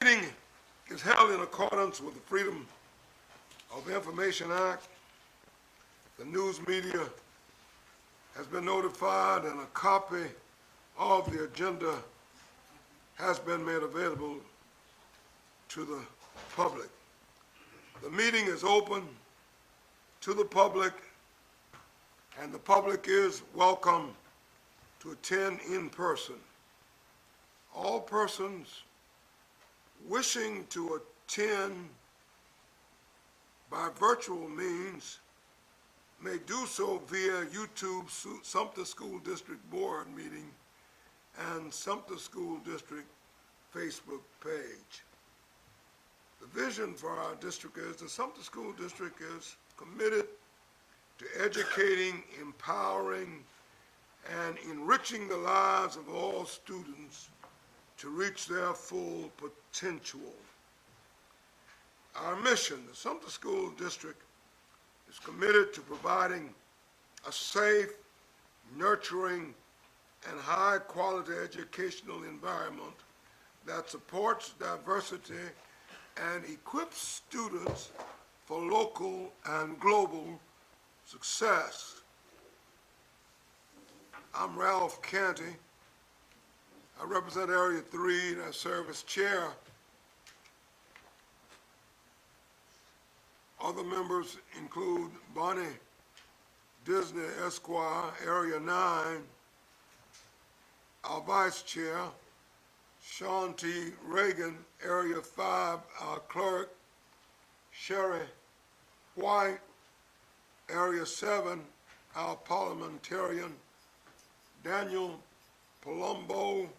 Meeting is held in accordance with the Freedom of Information Act. The news media has been notified and a copy of the agenda has been made available to the public. The meeting is open to the public, and the public is welcome to attend in person. All persons wishing to attend by virtual means may do so via YouTube Sumter School District Board meeting and Sumter School District Facebook page. The vision for our district is the Sumter School District is committed to educating, empowering, and enriching the lives of all students to reach their full potential. Our mission, the Sumter School District, is committed to providing a safe, nurturing, and high-quality educational environment that supports diversity and equips students for local and global success. I'm Ralph Canty. I represent Area 3 and I serve as chair. Other members include Bonnie Disney Esquire, Area 9, our vice chair, Sean T. Reagan, Area 5, our clerk, Sherry White, Area 7, our parliamentarian, Daniel Palumbo,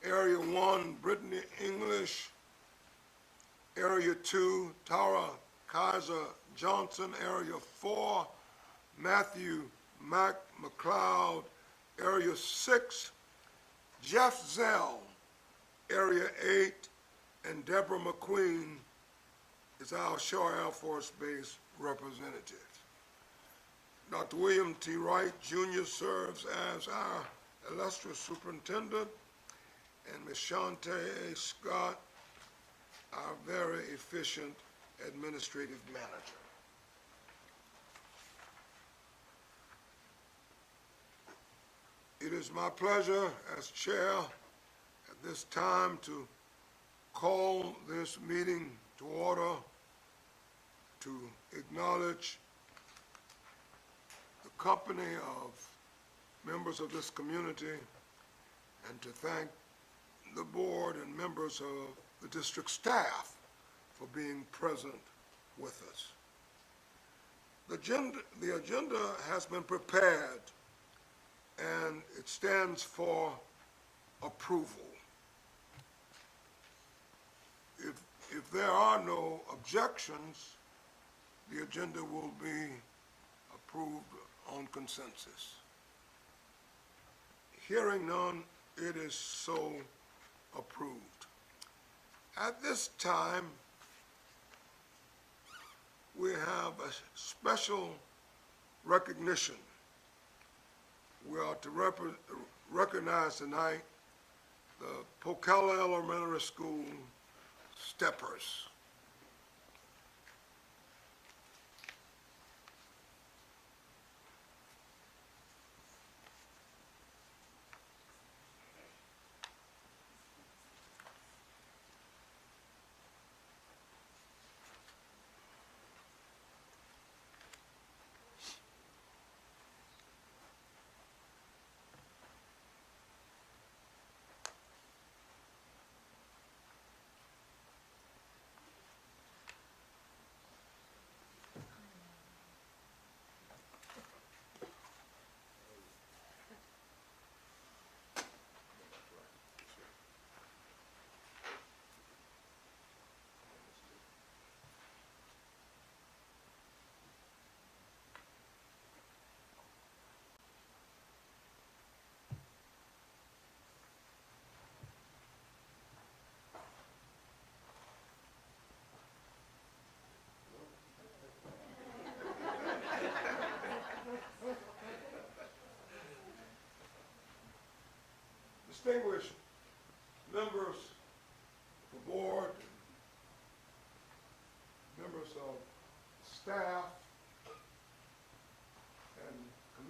Area 1, Brittany English, Area 2, Tara Kaiser Johnson, Area 4, Matthew McLeod, Area 6, Jeff Zell, Area 8, and Deborah McQueen is our Shore Air Force Base representative. Dr. William T. Wright, Jr. serves as our illustrious superintendent, and Ms. Shantae Scott, our very efficient administrative manager. It is my pleasure as chair at this time to call this meeting to order, to acknowledge the company of members of this community, and to thank the board and members of the district staff for being present with us. The agenda has been prepared and it stands for approval. If there are no objections, the agenda will be approved on consensus. Hearing none, it is so approved. At this time, we have a special recognition. We are to recognize tonight the Pocalla Elementary School Steppers.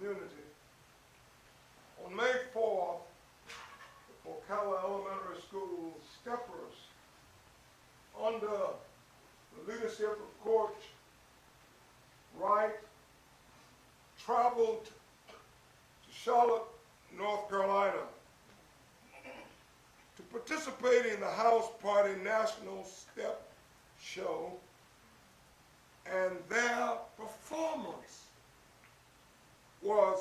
community. On May 4th, the Ocala Elementary School steppers, under the leadership of Coach Wright, traveled to Charlotte, North Carolina to participate in the House Party National Step Show, and their performance was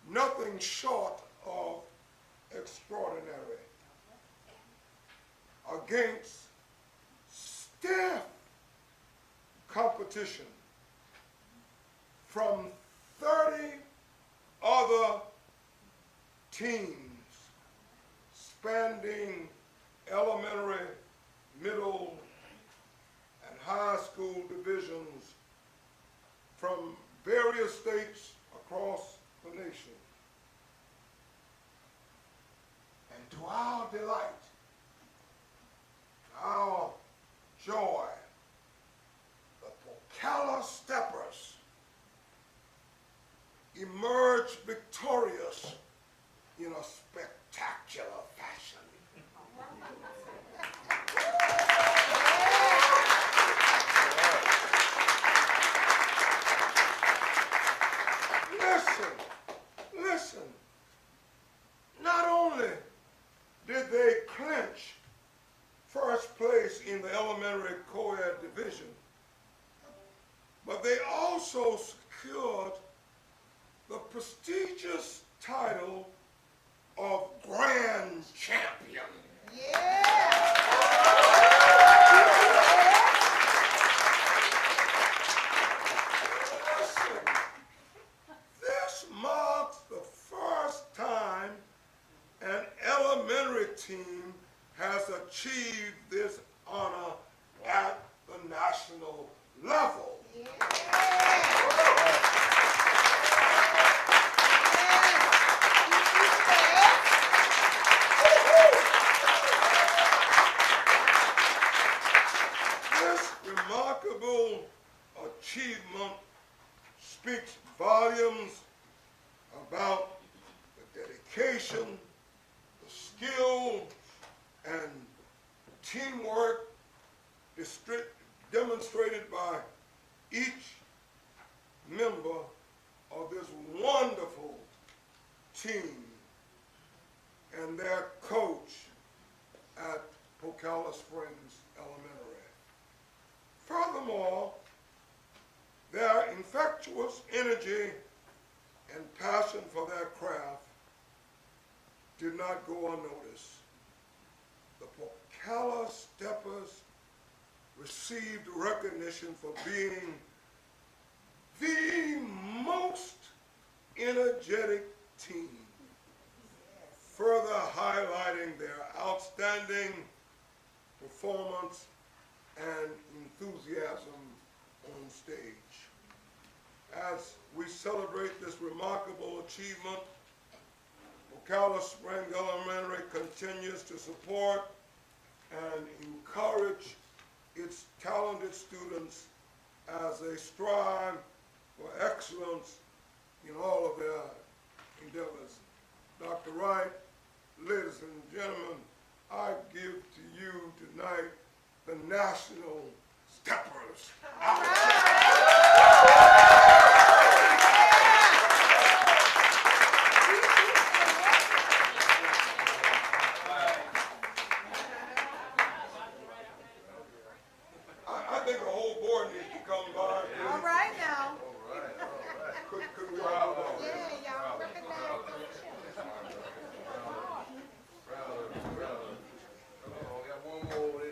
nothing short of extraordinary against stiff competition from 30 other teams spanning elementary, middle, and high school divisions from various states across the nation. And to our delight, our joy, the Ocala Steppers emerged victorious in a spectacular fashion. Listen, not only did they clinch first place in the elementary co-ed division, but they also secured the prestigious title of Grand Champion. Listen, this marks the first time an elementary team has achieved this honor at the national level. This remarkable achievement speaks volumes about the dedication, the skill, and teamwork demonstrated by each member of this wonderful team and their coach at Ocala Springs Elementary. Furthermore, their infectious energy and passion for their craft did not go unnoticed. The Ocala Steppers received recognition for being the most energetic team, further highlighting their outstanding performance and enthusiasm on stage. As we celebrate this remarkable achievement, Ocala Springs Elementary continues to support and encourage its talented students as they strive for excellence in all of their endeavors. Dr. Wright, ladies and gentlemen, I give to you tonight the National Steppers. I think the whole board needs to come by. All right now. Could we have Yeah, y'all recognize Got one more over there.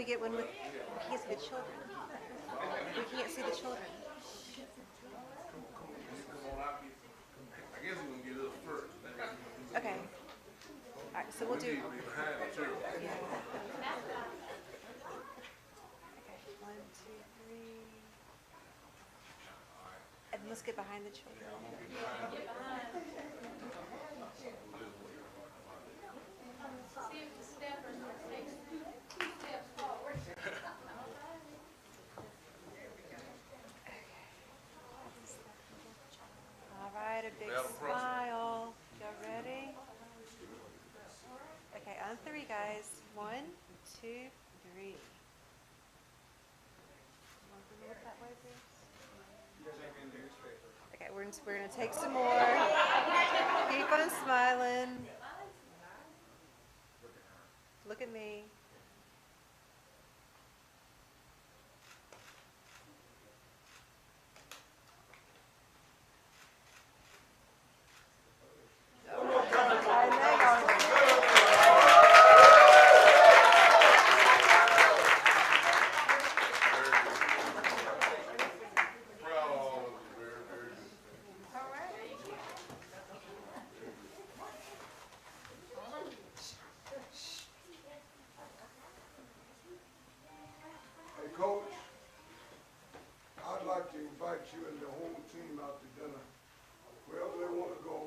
we get when we can't see the children? We can't see the children. I guess we're gonna get us first. Okay. All right, so we'll do. Behind the church. Yeah. Okay, 1, 2, 3. And let's get behind the children. All right, a big smile. Y'all ready? Okay, on 3, guys. 1, 2, 3. Want them to look that way, Bruce? Okay, we're gonna take some more. Keep on smiling. Look at me. Proud of all of us. Very, very good. Hey, Coach, I'd like to invite you and the whole team out to dinner. Wherever they want to go,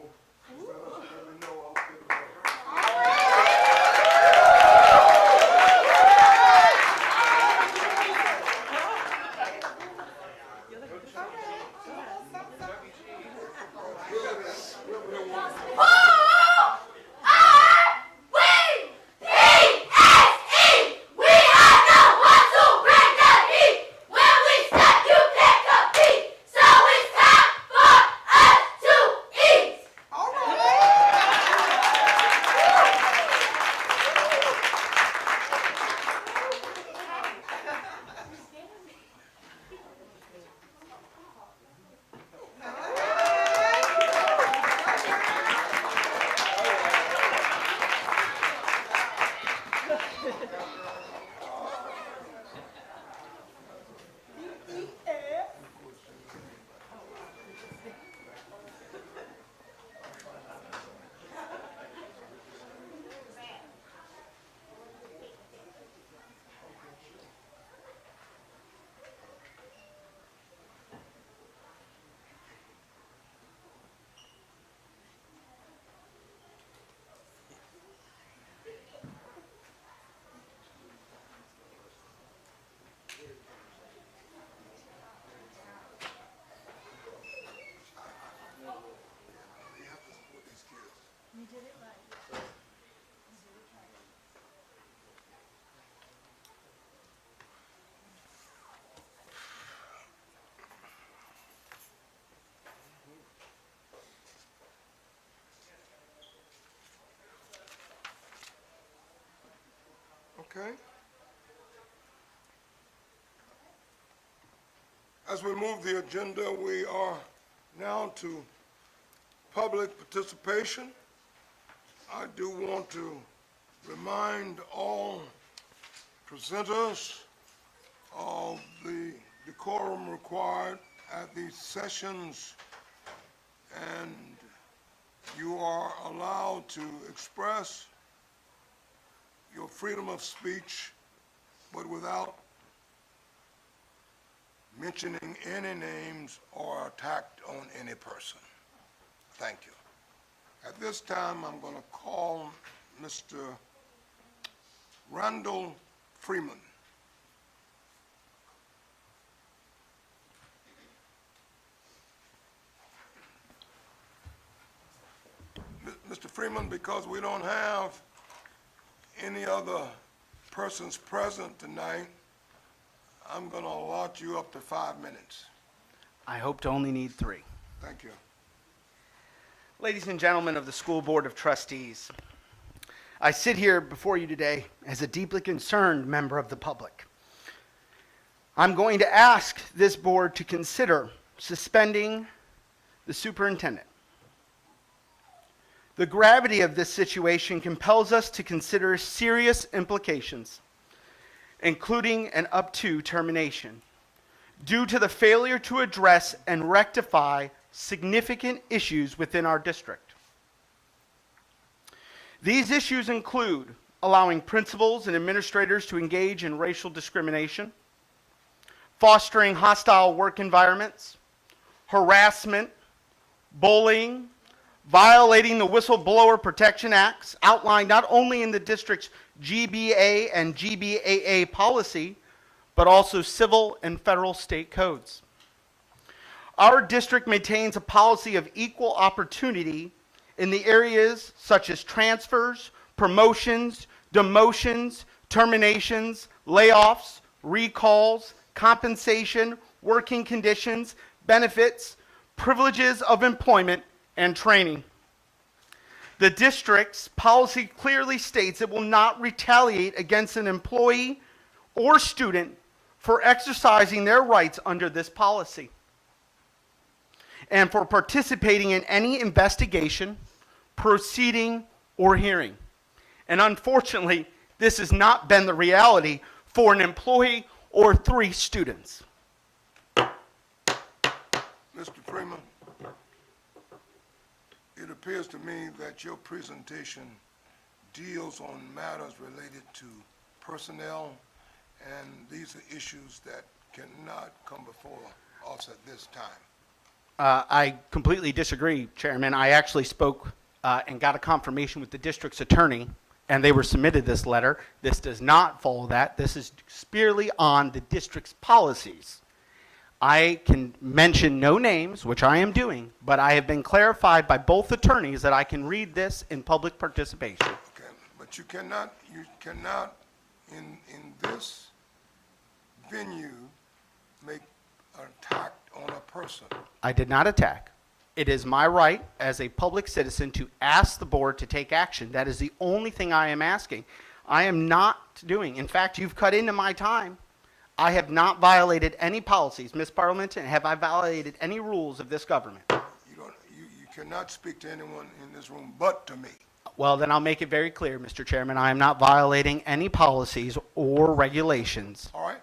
let me know. I'll get it. Okay. As we move the agenda, we are now to public participation. I do want to remind all presenters of the decorum required at these sessions, and you are allowed to express your freedom of speech, but without mentioning any names or attack on any person. Thank you. At this time, I'm going to call Mr. Randall Freeman. Mr. Freeman, because we don't have any other persons present tonight, I'm going to allot you up to 5 minutes. I hope to only need 3. Thank you. Ladies and gentlemen of the School Board of Trustees, I sit here before you today as a deeply concerned member of the public. I'm going to ask this board to consider suspending the superintendent. The gravity of this situation compels us to consider serious implications. including and up to termination, due to the failure to address and rectify significant issues within our district. These issues include allowing principals and administrators to engage in racial discrimination, fostering hostile work environments, harassment, bullying, violating the Whistleblower Protection Acts outlined not only in the district's GBA and GBAA policy, but also civil and federal state codes. Our district maintains a policy of equal opportunity in the areas such as transfers, promotions, demotions, terminations, layoffs, recalls, compensation, working conditions, benefits, privileges of employment, and training. The district's policy clearly states it will not retaliate against an employee or student for exercising their rights under this policy and for participating in any investigation, proceeding, or hearing. And unfortunately, this has not been the reality for an employee or 3 students. Mr. Freeman, it appears to me that your presentation deals on matters related to personnel, and these are issues that cannot come before us at this time. I completely disagree, Chairman. I actually spoke and got a confirmation with the district's attorney, and they were submitted this letter. This does not follow that. This is purely on the district's policies. I can mention no names, which I am doing, but I have been clarified by both attorneys that I can read this in public participation. Okay, but you cannot in this venue make an attack on a person. I did not attack. It is my right as a public citizen to ask the board to take action. That is the only thing I am asking. I am not doing. In fact, you've cut into my time. I have not violated any policies. Ms. Parliament, have I violated any rules of this government? You cannot speak to anyone in this room but to me. Well, then I'll make it very clear, Mr. Chairman. I am not violating any policies or regulations. All right?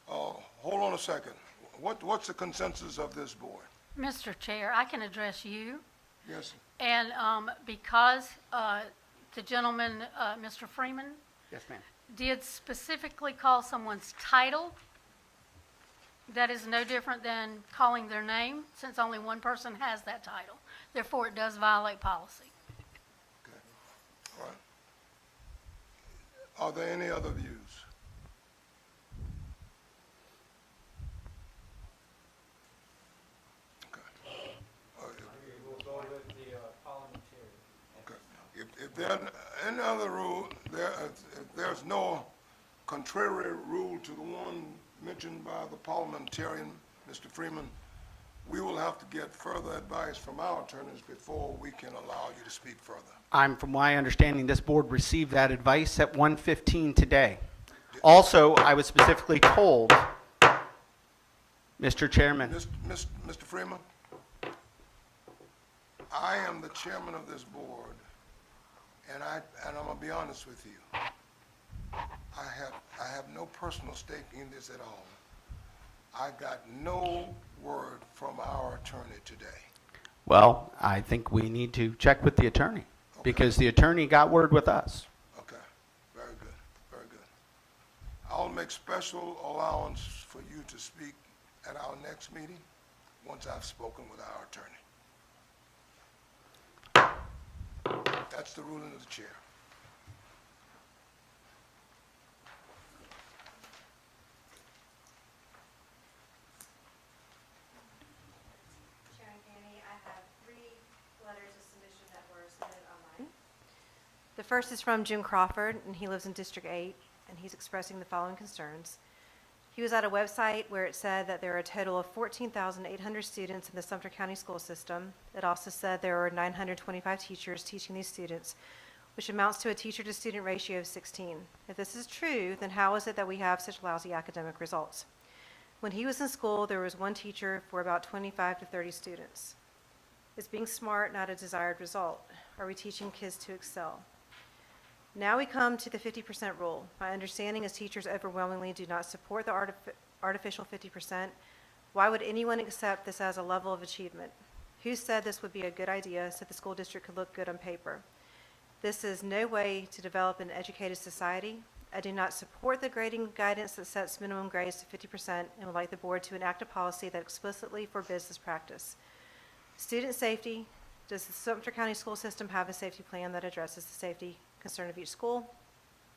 Hold on a second. What's the consensus of this board? Mr. Chair, I can address you. Yes, And because the gentleman, Mr. Freeman, Yes, ma'am. did specifically call someone's title, that is no different than calling their name, since only one person has that title. Therefore, it does violate policy. okay. All right. Are there any other views? Okay. We'll go with the parliamentarian. Okay. If there are any other rule, if there's no contrary rule to the one mentioned by the parliamentarian, Mr. Freeman, we will have to get further advice from our attorneys before we can allow you to speak further. From my understanding, this board received that advice at 1:15 today. Also, I was specifically told, Mr. Chairman, Mr. Freeman, I am the chairman of this board, and I'm gonna be honest with you. I have no personal stake in this at all. I got no word from our attorney today. well, I think we need to check with the attorney because the attorney got word with us. Okay, very good, very good. I'll make special allowance for you to speak at our next meeting, once I've spoken with our attorney. That's the ruling of the chair. Sharon Canny, I have 3 letters of submission that were submitted online. The first is from Jim Crawford, and he lives in District 8, and he's expressing the following concerns. He was at a website where it said that there are a total of 14,800 students in the Sumter County school system. It also said there were 925 teachers teaching these students, which amounts to a teacher-to-student ratio of 16. If this is true, then how is it that we have such lousy academic results? When he was in school, there was 1 teacher for about 25 to 30 students. Is being smart not a desired result? Are we teaching kids to excel? Now we come to the 50% rule. My understanding is teachers overwhelmingly do not support the artificial 50%. Why would anyone accept this as a level of achievement? Who said this would be a good idea so the school district could look good on paper? This is no way to develop an educated society. I do not support the grading guidance that sets minimum grades to 50% and would like the board to enact a policy that explicitly forbids this practice. Student safety. Does the Sumter County school system have a safety plan that addresses the safety concern of each school?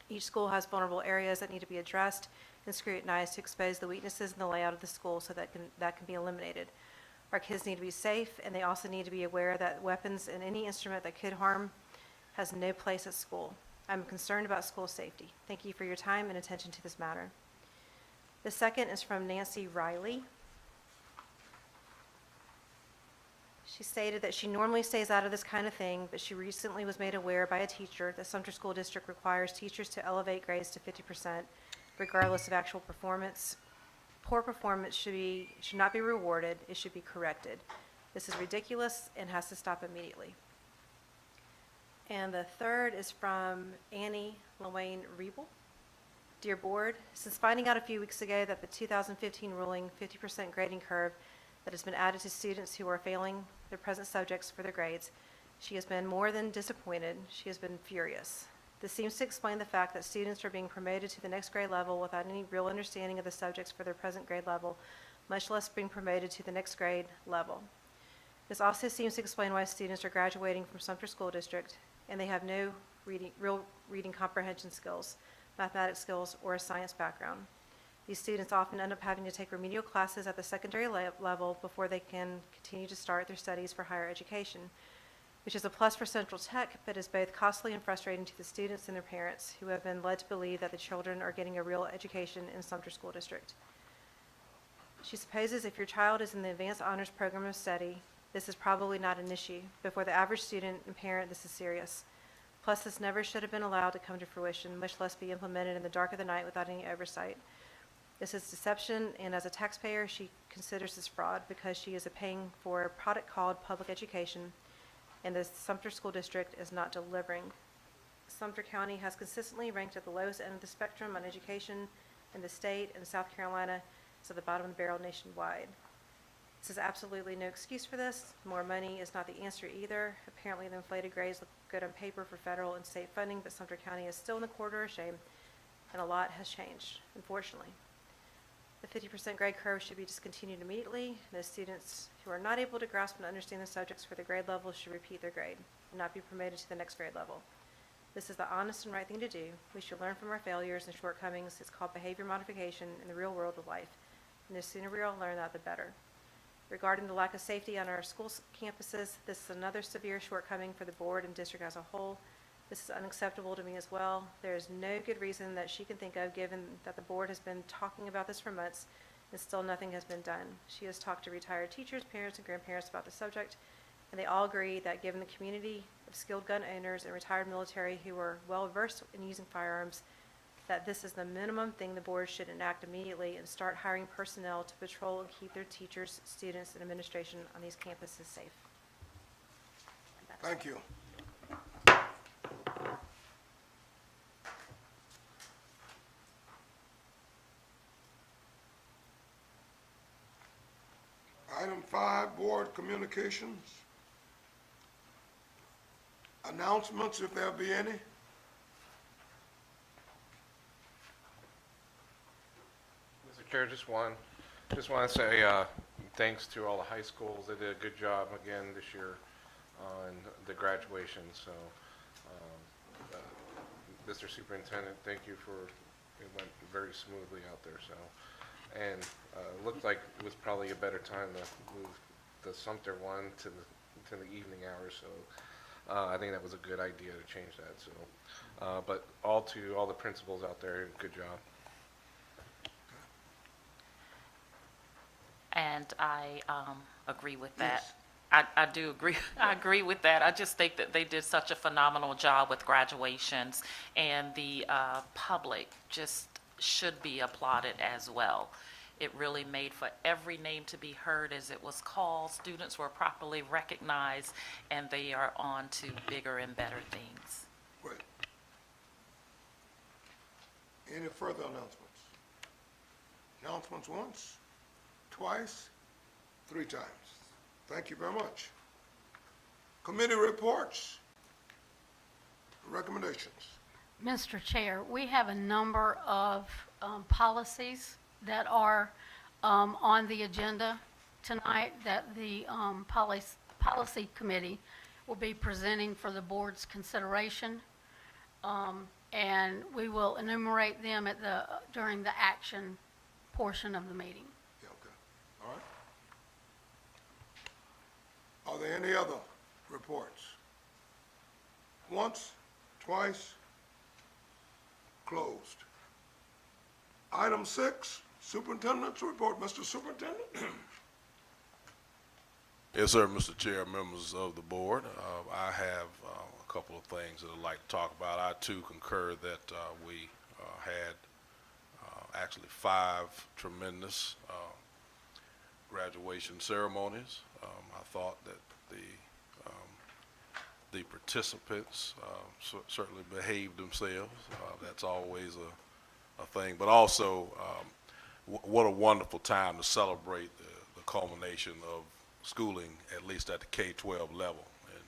Each school has vulnerable areas that need to be addressed and scrutinized to expose the weaknesses in the layout of the school so that can be eliminated. Our kids need to be safe, and they also need to be aware that weapons and any instrument that could harm has no place at school. I'm concerned about school safety. Thank you for your time and attention to this matter. The second is from Nancy Riley. She stated that she normally stays out of this kind of thing, but she recently was made aware by a teacher that Sumter School District requires teachers to elevate grades to 50%, regardless of actual performance. Poor performance should not be rewarded, it should be corrected. This is ridiculous and has to stop immediately. And the third is from Annie Lawayne Riebel. Dear Board, since finding out a few weeks ago that the 2015 ruling 50% grading curve that has been added to students who are failing their present subjects for their grades, she has been more than disappointed. She has been furious. This seems to explain the fact that students are being promoted to the next grade level without any real understanding of the subjects for their present grade level, much less being promoted to the next grade level. This also seems to explain why students are graduating from Sumter School District and they have no real reading comprehension skills, mathematics skills, or a science background. These students often end up having to take remedial classes at the secondary level before they can continue to start their studies for higher education, which is a plus for Central Tech, but is both costly and frustrating to the students and their parents who have been led to believe that the children are getting a real education in Sumter School District. She supposes if your child is in the advanced honors program of study, this is probably not an issue, but for the average student and parent, this is serious. Plus, this never should have been allowed to come to fruition, much less be implemented in the dark of the night without any oversight. This is deception, and as a taxpayer, she considers this fraud because she is paying for a product called public education, and the Sumter School District is not delivering. Sumter County has consistently ranked at the lowest end of the spectrum on education in the state, and South Carolina is at the bottom of the barrel nationwide. This is absolutely no excuse for this. More money is not the answer either. Apparently, the inflated grades look good on paper for federal and state funding, but Sumter County is still in the corridor of shame, and a lot has changed, unfortunately. The 50% grade curve should be discontinued immediately. Those students who are not able to grasp and understand the subjects for the grade level should repeat their grade and not be promoted to the next grade level. This is the honest and right thing to do. We should learn from our failures and shortcomings. It's called behavior modification in the real world of life. And the sooner we all learn that, the better. Regarding the lack of safety on our school campuses, this is another severe shortcoming for the board and district as a whole. This is unacceptable to me as well. There is no good reason that she can think of, given that the board has been talking about this for months and still nothing has been done. She has talked to retired teachers, parents, and grandparents about the subject, and they all agree that given the community of skilled gun owners and retired military who are well versed in using firearms, that this is the minimum thing the board should enact immediately and start hiring personnel to patrol and keep their teachers, students, and administration on these campuses safe. Thank you. Item 5, board communications. Announcements, if there be any. Mr. Chair, just want to say thanks to all the high schools. They did a good job again this year on the graduation. So, Mr. Superintendent, thank you it went very smoothly out there. So, and looked like it was probably a better time to move the Sumter one to the evening hours. So, I think that was a good idea to change that. So, but all the principals out there, good job. And I agree with that. I do agree. I agree with that. I just think that they did such a phenomenal job with graduations, and the public just should be applauded as well. It really made for every name to be heard as it was called. Students were properly recognized, and they are on to bigger and better things. Great. Any further announcements? Announcements once, twice, 3 times. Thank you very much. Committee reports, recommendations. Mr. Chair, we have a number of policies that are on the agenda tonight that the Policy Committee will be presenting for the board's consideration. And we will enumerate them during the action portion of the meeting. Yeah, okay, all right. Are there any other reports? Once, twice, closed. Item 6, Superintendent's report. Mr. Superintendent? Yes, sir, Mr. Chair, members of the board. I have a couple of things that I'd like to talk about. I too concur that we had actually 5 tremendous graduation ceremonies. I thought that the participants certainly behaved themselves. That's always a thing, but also what a wonderful time to celebrate the culmination of schooling, at least at the K-12 level. And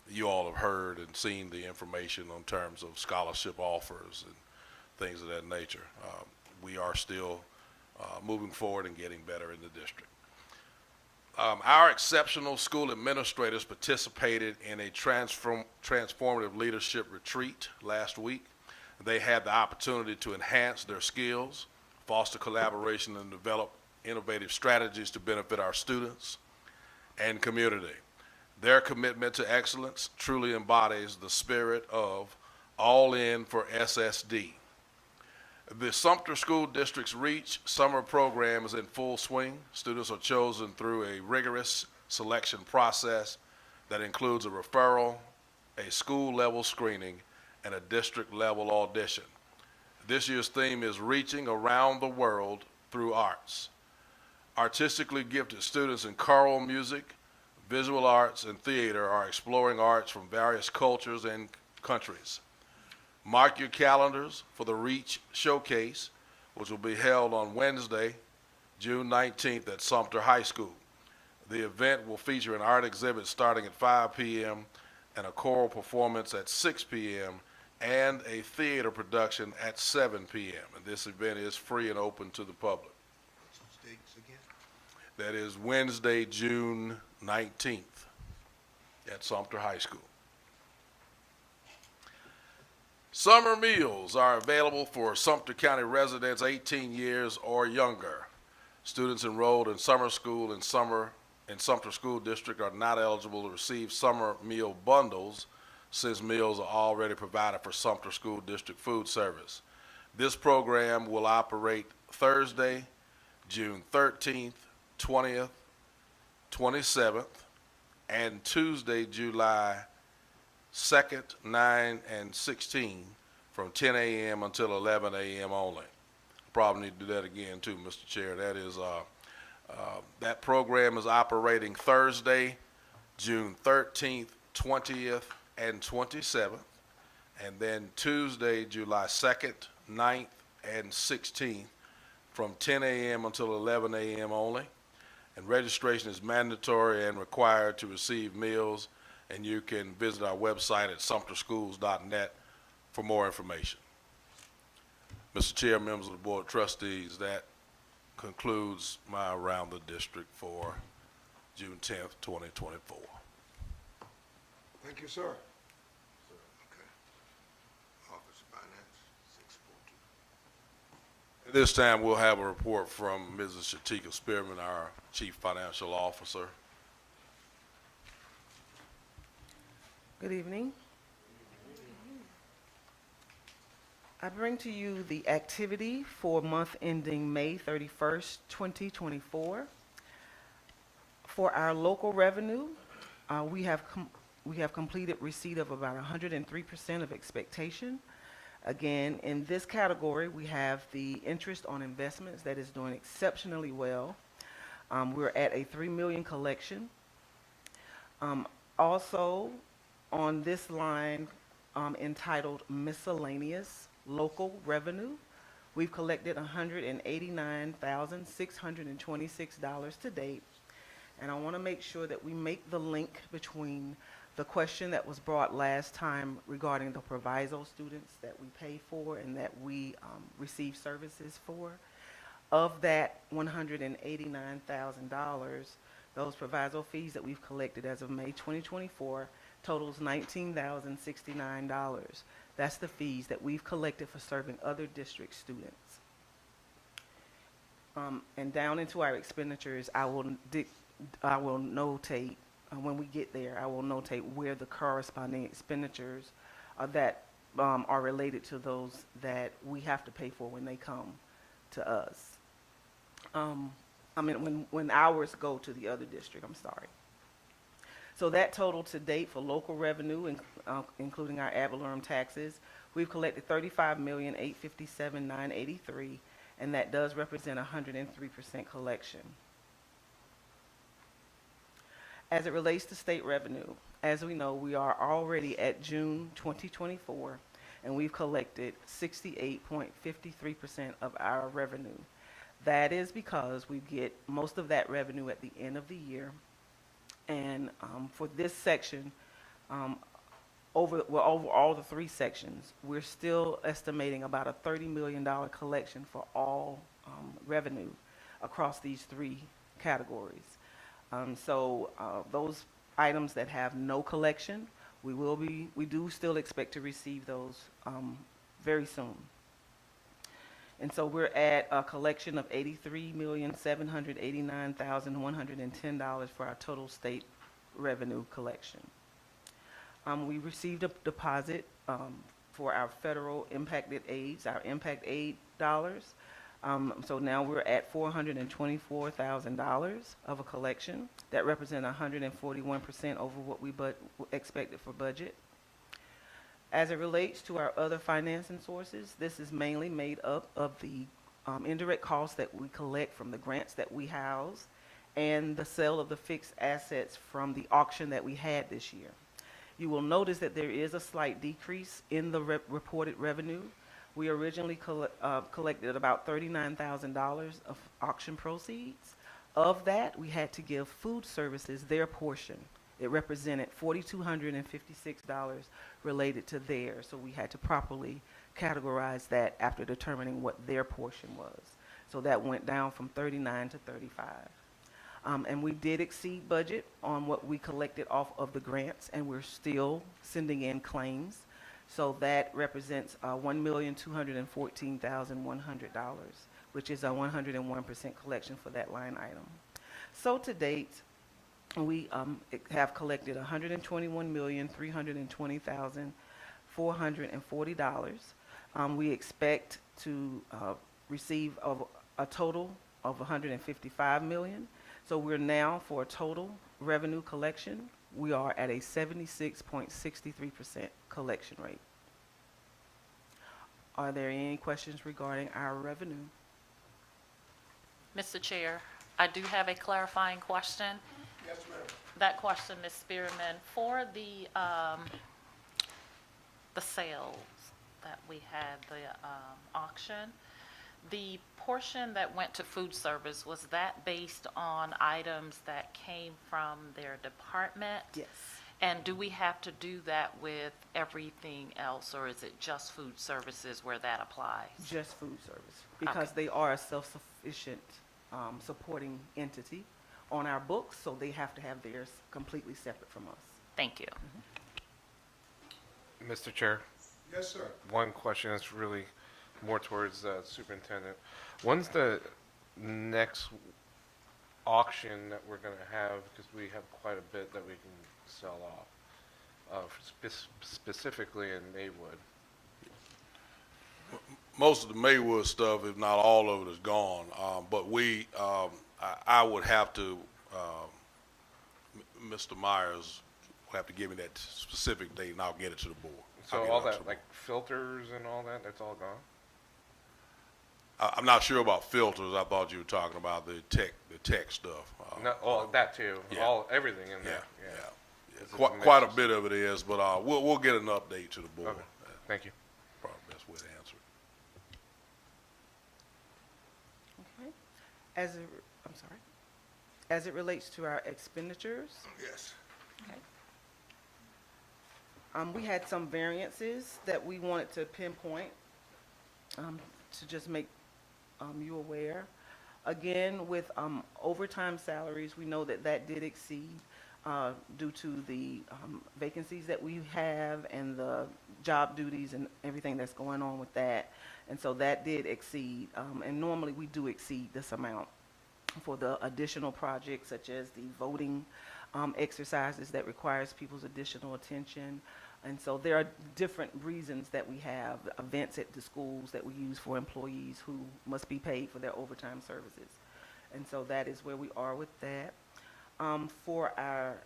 you all have heard and seen the information on terms of scholarship offers and things of that nature. We are still moving forward and getting better in the district. Our exceptional school administrators participated in a transformative leadership retreat last week. They had the opportunity to enhance their skills, foster collaboration, and develop innovative strategies to benefit our students and community. Their commitment to excellence truly embodies the spirit of all in for SSD. The Sumter School District's REACH summer program is in full swing. Students are chosen through a rigorous selection process that includes a referral, a school-level screening, and a district-level audition. This year's theme is Reaching Around the World Through Arts. Artistically gifted students in choral music, visual arts, and theater are exploring arts from various cultures and countries. Mark your calendars for the REACH Showcase, which will be held on Wednesday, June 19th at Sumter High School. The event will feature an art exhibit starting at 5 p.m. and a choral performance at 6 p.m. and a theater production at 7 p.m. And this event is free and open to the public. That is Wednesday, June 19th at Sumter High School. Summer meals are available for Sumter County residents 18 years or younger. Students enrolled in summer school in Sumter School District are not eligible to receive summer meal bundles since meals are already provided for Sumter School District food service. This program will operate Thursday, June 13th, 20th, 27th, and Tuesday, July 2nd, 9, and 16 from 10 a.m. until 11 a.m. only. Probably need to do that again too, Mr. Chair. That is, that program is operating Thursday, June 13th, 20th, and 27th, and then Tuesday, July 2nd, 9th, and 16th from 10 a.m. until 11 a.m. only. And registration is mandatory and required to receive meals, and you can visit our website at sumterschools.net for more information. Mr. Chair, members of the Board of Trustees, that concludes my Around the District for June 10th, 2024. Thank you, sir. Okay. Office of Finance, 642. At this time, we'll have a report from Mrs. Shatika Spearman, our Chief Financial Officer. Good evening. I bring to you the activity for month ending May 31st, 2024. For our local revenue, we have completed receipt of about 103% of expectation. Again, in this category, we have the interest on investments that is doing exceptionally well. We're at a $3 million collection. Also, on this line entitled miscellaneous, local revenue. We've collected $189,626 to date. And I want to make sure that we make the link between the question that was brought last time regarding the proviso students that we pay for and that we receive services for. Of that $189,000, those proviso fees that we've collected as of May 2024 totals $19,069. That's the fees that we've collected for serving other district students. And down into our expenditures, I will notate, when we get there, I will notate where the corresponding expenditures that are related to those that we have to pay for when they come to us. When ours go to the other district, I'm sorry. So that total to date for local revenue, including our ad valorem taxes, we've collected $35,857,983, and that does represent 103% collection. As it relates to state revenue, as we know, we are already at June 2024, and we've collected 68.53% of our revenue. That is because we get most of that revenue at the end of the year. And for this section, over all the three sections, we're still estimating about a $30 million collection for all revenue across these three categories. So those items that have no collection, we do still expect to receive those very soon. And so we're at a collection of $83,789,110 for our total state revenue collection. We received a deposit for our federal impacted aids, our impact aid dollars. So now we're at $424,000 of a collection. That represents 141% over what we expected for budget. As it relates to our other financing sources, this is mainly made up of the indirect costs that we collect from the grants that we house and the sale of the fixed assets from the auction that we had this year. You will notice that there is a slight decrease in the reported revenue. We originally collected about $39,000 of auction proceeds. Of that, we had to give food services their portion. It represented $4,256 related to theirs, so we had to properly categorize that after determining what their portion was. So that went down from 39 to 35. And we did exceed budget on what we collected off of the grants, and we're still sending in claims. So that represents $1,214,100, which is a 101% collection for that line item. So to date, we have collected $121,320,440. We expect to receive a total of $155 million. So we're now, for a total revenue collection, we are at a 76.63% collection rate. Are there any questions regarding our revenue? Mr. Chair, I do have a clarifying question. Yes, ma'am. That question, Ms. Spearman, for the sales that we had, the auction, the portion that went to food service, was that based on items that came from their department? Yes. And do we have to do that with everything else, or is it just food services where that applies? Just food service, because Okay. they are a self-sufficient supporting entity on our books, so they have to have theirs completely separate from us. Thank you. Mr. Chair, Yes, sir. one question that's really more towards the superintendent. When's the next auction that we're going to have? Because we have quite a bit that we can sell off, specifically in Maywood. Most of the Maywood stuff, if not all of it, is gone. But I would have to, Mr. Myers will have to give me that specific date, and I'll get it to the board. So I'll get it all out to that, the like filters and all that, that's all gone? I'm not sure about filters. I thought you were talking about the tech stuff. No, all that too. Yeah. Everything in Yeah, there. yeah. It's Quite a mix. bit of it is, but we'll get an update to the board. Okay. Thank you. Probably the best way to answer it. I'm sorry. As it relates to our expenditures, Yes. we had some variances that we wanted to pinpoint, to just make, you aware. Again, with, overtime salaries, we know that that did exceed, due to the, vacancies that we have and the job duties and everything that's going on with that. And so that did exceed, and normally we do exceed this amount for the additional projects such as the voting, exercises that requires people's additional attention. And so there are different reasons that we have events at the schools that we use for employees who must be paid for their overtime services. And so that is where we are with that. For our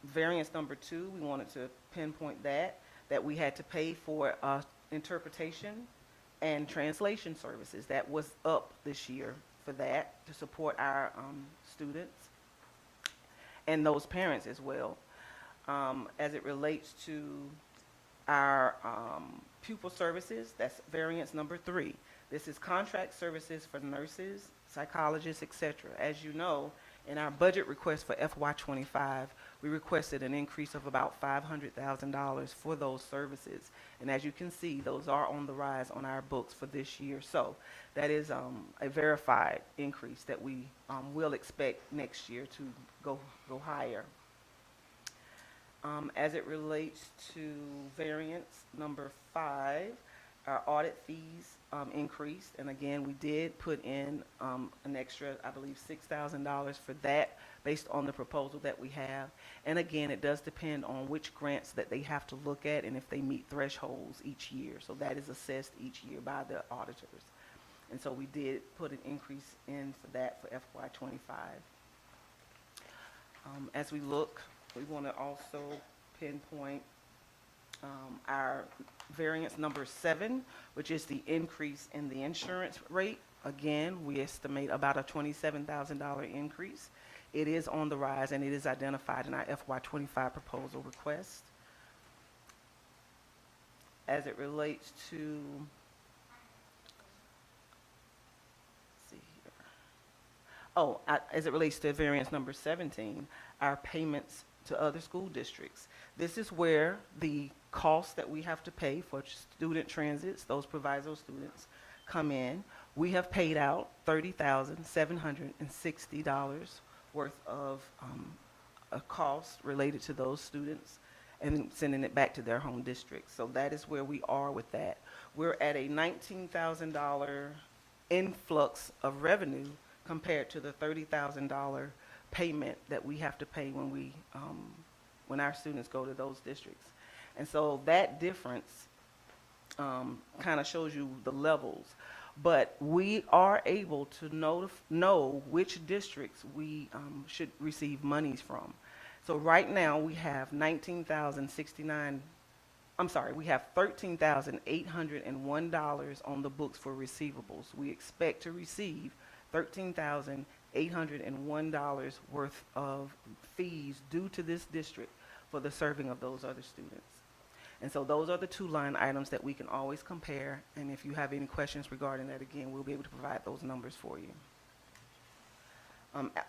variance number 2, we wanted to pinpoint that we had to pay for interpretation and translation services. That was up this year for that, to support our students and those parents as well. As it relates to our pupil services, that's variance number 3. This is contract services for nurses, psychologists, etc. As you know, in our budget request for FY25, we requested an increase of about $500,000 for those services. And as you can see, those are on the rise on our books for this year. So that is a verified increase that we will expect next year to go higher. As it relates to variance number 5, our audit fees increased, and again, we did put in an extra, I believe, $6,000 for that based on the proposal that we have. And again, it does depend on which grants that they have to look at and if they meet thresholds each year. So that is assessed each year by the auditors. And so we did put an increase in for that for FY25. As we look, we want to also pinpoint our variance number 7, which is the increase in the insurance rate. Again, we estimate about a $27,000 increase. It is on the rise, and it is identified in our FY25 proposal request. As it relates to, as it relates to variance number 17, our payments to other school districts. This is where the costs that we have to pay for student transits, those proviso students, come in. We have paid out $30,760 worth of a cost related to those students and sending it back to their home district. So that is where we are with that. We're at a $19,000 influx of revenue compared to the $30,000 payment that we have to pay when our students go to those districts. And so that difference kind of shows you the levels. But we are able to know which districts we should receive monies from. So right now we have we have $13,801 on the books for receivables. We expect to receive $13,801 worth of fees due to this district for the serving of those other students. And so those are the 2 line items that we can always compare. And if you have any questions regarding that, again, we'll be able to provide those numbers for you.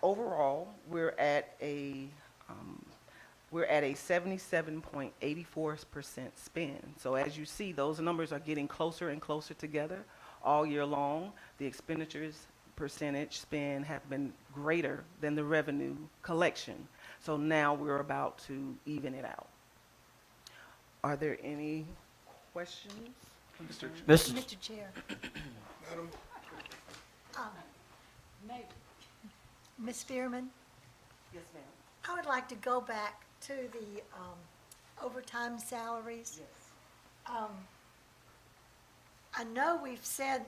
Overall, we're at a 77.84% spend. So as you see, those numbers are getting closer and closer together all year long. The expenditures percentage spend have been greater than the revenue collection. So now we're about to even it out. Are there any questions? Mr. Chair, Madam, Ms. Spearman, Yes, ma'am. I would like to go back to the overtime salaries. Yes. I know we've said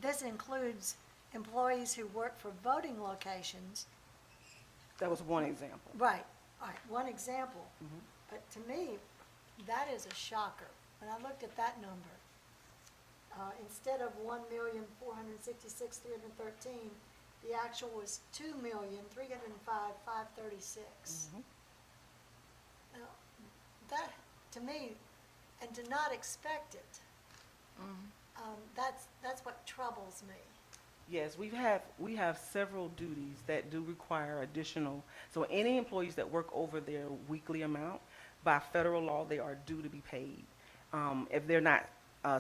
this includes employees who work for voting locations. That was one example. Right, one example. But to me, that is a shocker. When I looked at that number, instead of 1,466,313, the actual was 2,305,536. Now, that, to me, and to not expect it, that's what troubles me. Yes, we have several duties that do require additional, so any employees that work over their weekly amount, by federal law, they are due to be paid, if they're not,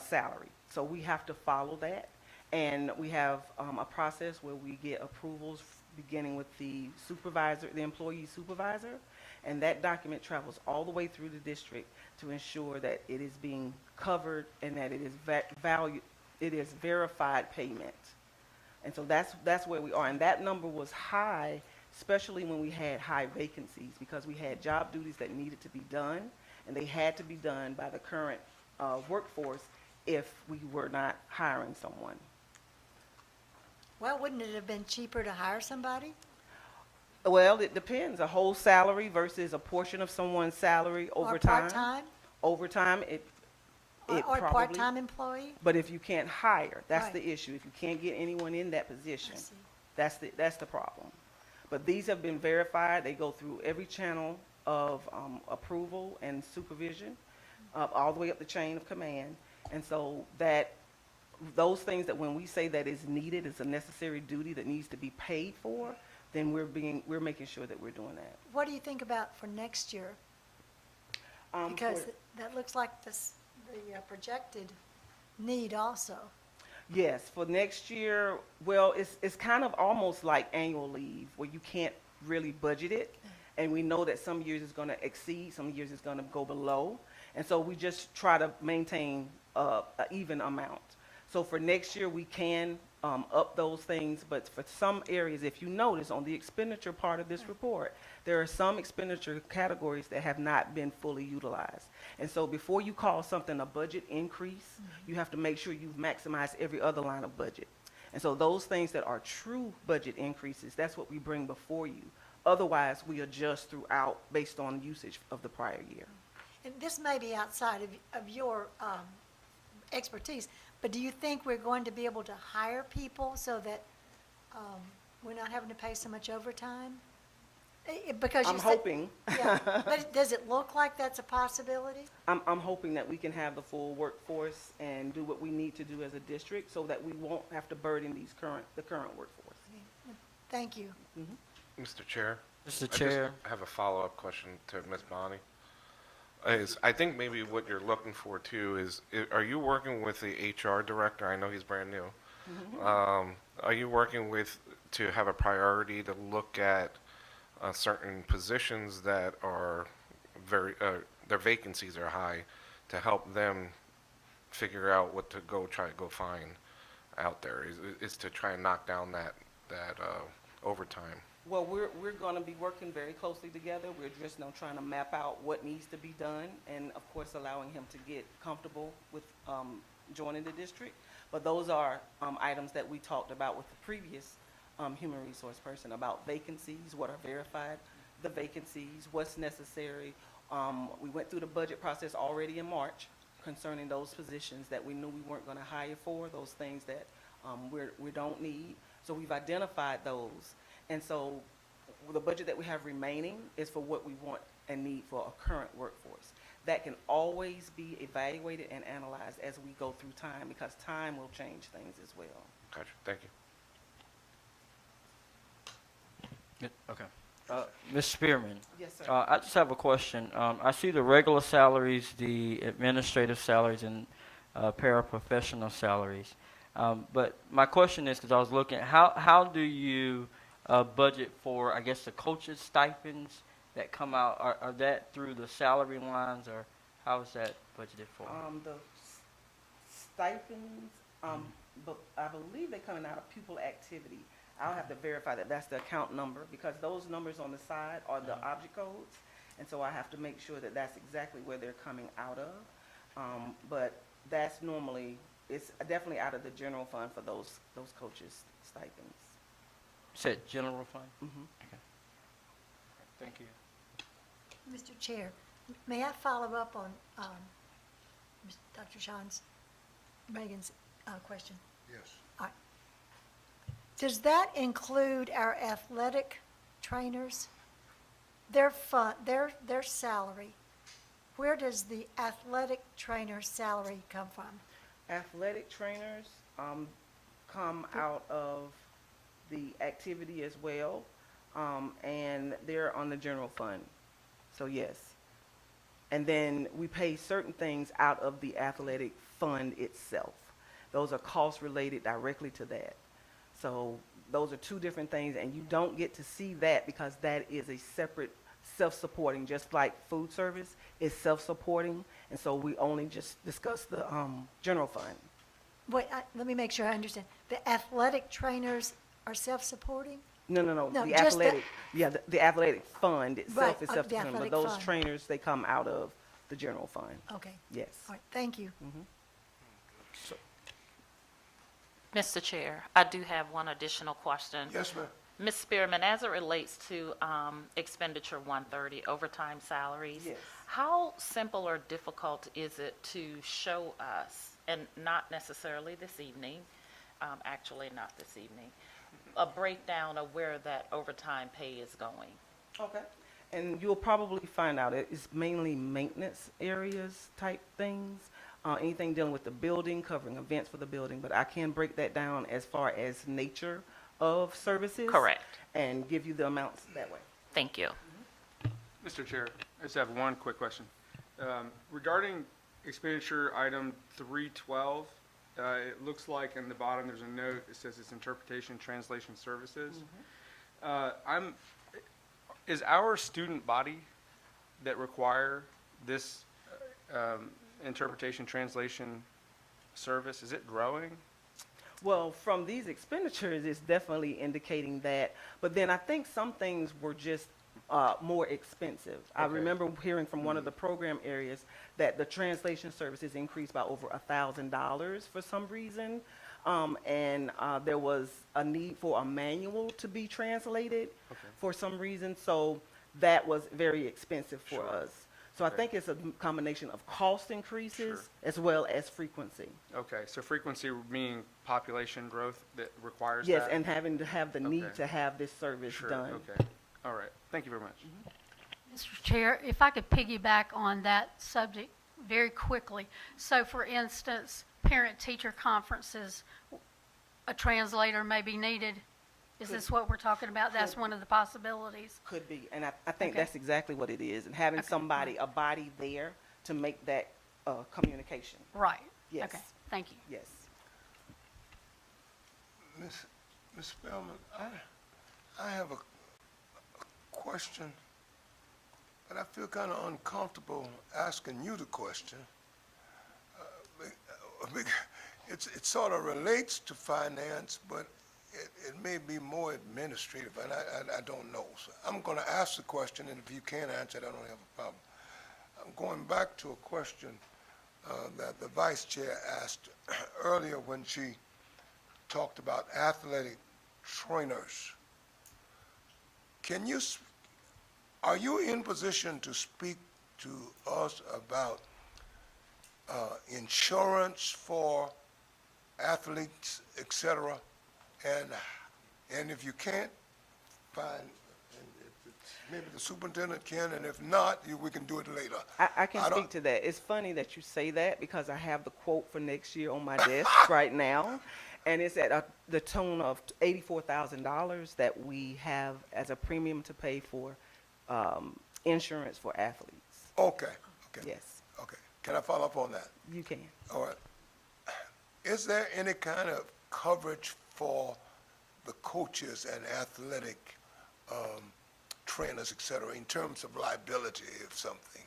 salaried. So we have to follow that, and we have, a process where we get approvals, beginning with the supervisor, the employee supervisor, and that document travels all the way through the district to ensure that it is being covered and that it is it is verified payment. And so that's where we are. And that number was high, especially when we had high vacancies, because we had job duties that needed to be done, and they had to be done by the current workforce if we were not hiring someone. Well, wouldn't it have been cheaper to hire somebody? Well, it depends. A whole salary versus a portion of someone's salary over Or time. part-time? Overtime, it Or a probably. part-time employee? But if you can't hire, that's Right. the issue. If you can't get anyone in that position, I see. that's the problem. But these have been verified. They go through every channel of approval and supervision, all the way up the chain of command. And so those things that when we say that is needed, is a necessary duty that needs to be paid for, then we're making sure that we're doing that. What do you think about for next year? For- Because that looks like the projected need also. Yes, for next year, well, it's kind of almost like annual leave, where you can't really budget it. And we know that some years it's gonna exceed, some years it's gonna go below. And so we just try to maintain an even amount. So for next year, we can up those things, but for some areas, if you notice on the expenditure part of this report, there are some expenditure categories that have not been fully utilized. And so before you call something a budget increase, you have to make sure you've maximized every other line of budget. And so those things that are true budget increases, that's what we bring before you. Otherwise, we adjust throughout based on usage of the prior year. And this may be outside of your expertise, but do you think we're going to be able to hire people so that we're not having to pay so much overtime? Because you I'm said- hoping. Yeah, but does it look like that's a possibility? I'm hoping that we can have the full workforce and do what we need to do as a district so that we won't have to burden the current workforce. Thank you. Mr. Chair? Mr. Chair. I have a follow-up question to Ms. Bonnie. I think maybe what you're looking for too is, are you working with the HR director? I know he's brand new. Are you working to have a priority to look at certain positions that are their vacancies are high, to help them figure out what to try to go find out there? Is to try and knock down that overtime? Well, we're going to be working very closely together. We're just now trying to map out what needs to be done, and of course, allowing him to get comfortable with joining the district. But those are items that we talked about with the previous human resource person, about vacancies, what are verified, the vacancies, what's necessary. We went through the budget process already in March concerning those positions that we knew we weren't going to hire for, those things that we don't need. So we've identified those. And so the budget that we have remaining is for what we want and need for a current workforce. That can always be evaluated and analyzed as we go through time, because time will change things as well. Gotcha, thank you. Okay. Ms. Spearman, Yes, sir. I just have a question. I see the regular salaries, the administrative salaries, and paraprofessional salaries. But my question is, because I was looking, how do you budget for, I guess, the coaches' stipends that come out? Are that through the salary lines, or how is that budgeted for? The stipends, but I believe they're coming out of pupil activity. I'll have to verify that that's the account number, because those numbers on the side are the object codes. And so I have to make sure that that's exactly where they're coming out of. But that's normally, it's definitely out of the general fund for those coaches' stipends. You said general fund? Mhm. Okay. Thank you. Mr. Chair, may I follow up on Dr. Megan's question? Yes. Does that include our athletic trainers? Their salary? Where does the athletic trainer's salary come from? Athletic trainers come out of the activity as well, and they're on the general fund. So yes. And then we pay certain things out of the athletic fund itself. Those are costs related directly to that. So those are two different things, and you don't get to see that because that is a separate self-supporting, just like food service is self-supporting, and so we only just discuss the general fund. Wait, let me make sure I understand. The athletic trainers are self-supporting? No, No, the just the- athletic, yeah, the athletic fund Right, itself is the self-supporting, but athletic those fund. trainers, they come out of the general fund. Okay. Yes. All right, thank you. Mr. Chair, I do have one additional question. Yes, ma'am. Ms. Spearman, as it relates to expenditure 130, overtime salaries, Yes. how simple or difficult is it to show us, and not necessarily this evening, actually not this evening, a breakdown of where that overtime pay is going? Okay. And you'll probably find out it's mainly maintenance areas type things, anything dealing with the building, covering events for the building, but I can break that down as far as nature of services. Correct. And give you the amounts that way. Thank you. Mr. Chair, I just have one quick question. Regarding expenditure item 312, it looks like in the bottom there's a note that says it's interpretation translation services. Is our student body that require this interpretation translation service, is it growing? Well, from these expenditures, it's definitely indicating that, but then I think some things were just more expensive. I Okay. remember hearing from one of the program areas that the translation services increased by over $1,000 for some reason. And there was a need for a manual to be translated for some reason, so that was very expensive for Sure. us. So I Okay. think it's a combination of cost increases Sure. as well as frequency. Okay, so frequency meaning population growth that requires Yes, that? and having to have the need Okay. to have this service Sure, done. okay. All right, thank you very much. Mr. Chair, if I could piggyback on that subject very quickly. So for instance, parent-teacher conferences, a translator may be needed. Is this what we're talking about? That's one of the possibilities. Could be, and I think Okay. that's exactly what it is, and having Okay. somebody, a body there to make that communication. Right. Yes. Okay, thank you. Yes. Ms. Spellman, I have a question, but I feel kind of uncomfortable asking you the question. It sort of relates to finance, but it may be more administrative, and I don't know. So I'm going to ask the question, and if you can't answer it, I don't have a problem. I'm going back to a question that the vice chair asked earlier when she talked about athletic trainers. Are you in position to speak to us about insurance for athletes, et cetera? And if you can't, fine. And if it's, maybe the superintendent can, and if not, we can do it later. I can don't- speak to that. It's funny that you say that because I have the quote for next year on my desk right now, and it's at the tune of $84,000 that we have as a premium to pay for insurance for athletes. Okay. Yes, Okay. Can I follow up on that? you can. All right. Is there any kind of coverage for the coaches and athletic trainers, et cetera, in terms of liability if something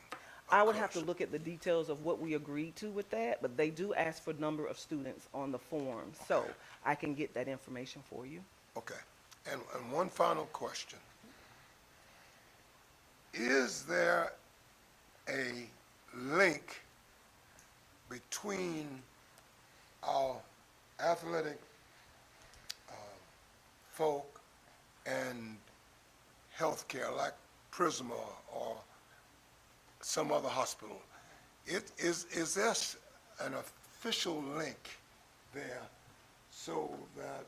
I would have to occurs? look at the details of what we agreed to with that, but they do ask for number of students on the form, so I can get that information for you. Okay. And one final question. Is there a link between our athletic folk and healthcare, like Prisma or some other hospital? Is there an official link there so that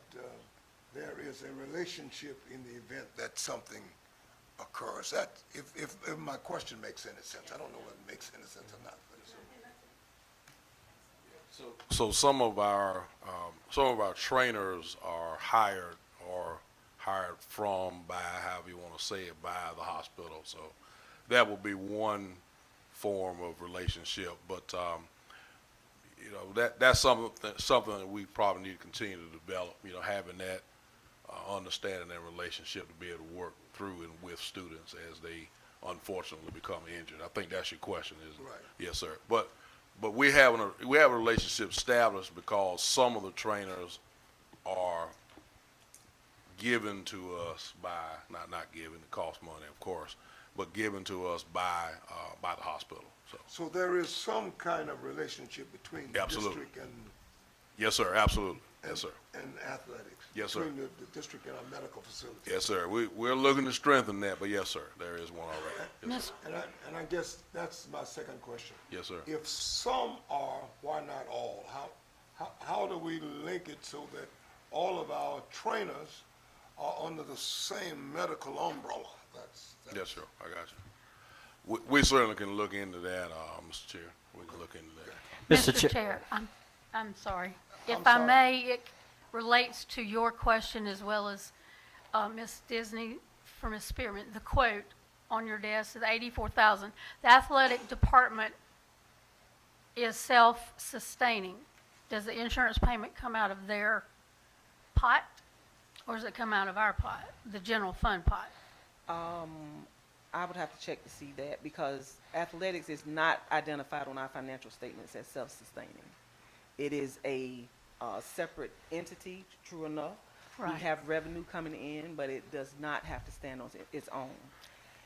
there is a relationship in the event that something occurs? That, if my question makes any sense. I don't know whether it makes any sense or not. But So some of our trainers are hired from, by, however you want to say it, by the hospital. So that will be one form of relationship. But that's something that we probably need to continue to develop. Having that understanding and relationship to be able to work through and with students as they unfortunately become injured. I think that's your question, isn't it? Right. Yes, sir. But we have a relationship established because some of the trainers are given to us by, not given, it costs money, of course, but given to us by the hospital. So there is some kind of relationship between the Absolutely. district and Yes, sir. Absolutely. Yes, sir. and athletics. Yes, sir. Between the district and our medical facilities. Yes, sir. We're looking to strengthen that, but yes, sir, there is one already. Yes, sir. And I guess that's my second question. Yes, sir. If some are, why not all? How do we link it so that all of our trainers are under the same medical umbrella? That's Yes, sir. I got you. We certainly can look into that, Mr. Chair. We can look into that. Mr. Chair, I'm sorry. If I'm I sorry. may, it relates to your question as well as Ms. Disney for Ms. Spearman. The quote on your desk is $84,000. The athletic department is self-sustaining. Does the insurance payment come out of their pot, or does it come out of our pot, the general fund pot? I would have to check to see that because athletics is not identified on our financial statements as self-sustaining. It is a separate entity, true enough. Right. We have revenue coming in, but it does not have to stand on its own.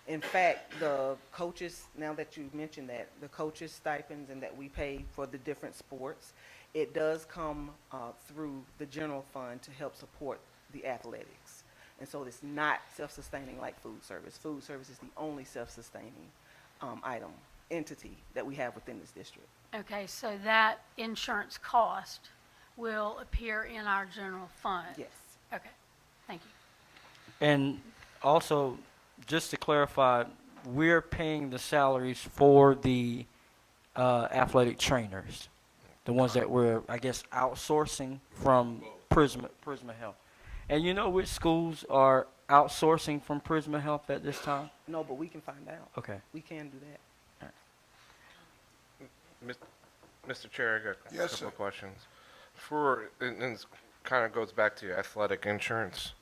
In fact, the coaches, now that you mentioned that, the coaches' stipends and that we pay for the different sports, it does come through the general fund to help support the athletics. And so it's not self-sustaining like food service. Food service is the only self-sustaining entity that we have within this district. Okay, so that insurance cost will appear in our general fund? Yes. Okay, thank you. And also, just to clarify, we're paying the salaries for the athletic trainers, the ones that we're, I guess, outsourcing from Prisma Health. And you know which schools are outsourcing from Prisma Health at this time? No, but we can find out. Okay. We can do that. Mr. Chair, I got a Yes, couple sir. of questions. And it kind of goes back to athletic insurance.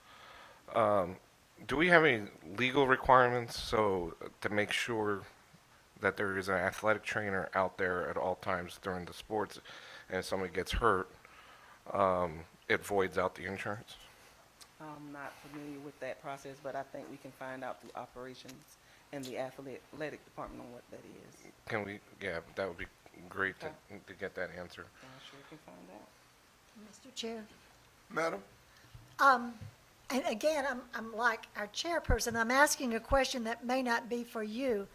Do we have any legal requirements to make sure that there is an athletic trainer out there at all times during the sports, and if somebody gets hurt, it voids out the insurance? I'm not familiar with that process, but I think we can find out through operations and the athletic department on what that is. Can we? Yeah, that would be great to get that answer. I sure can find out. Mr. Chair. Madam? And again, I'm like our chairperson, I'm asking a question that may not be for you.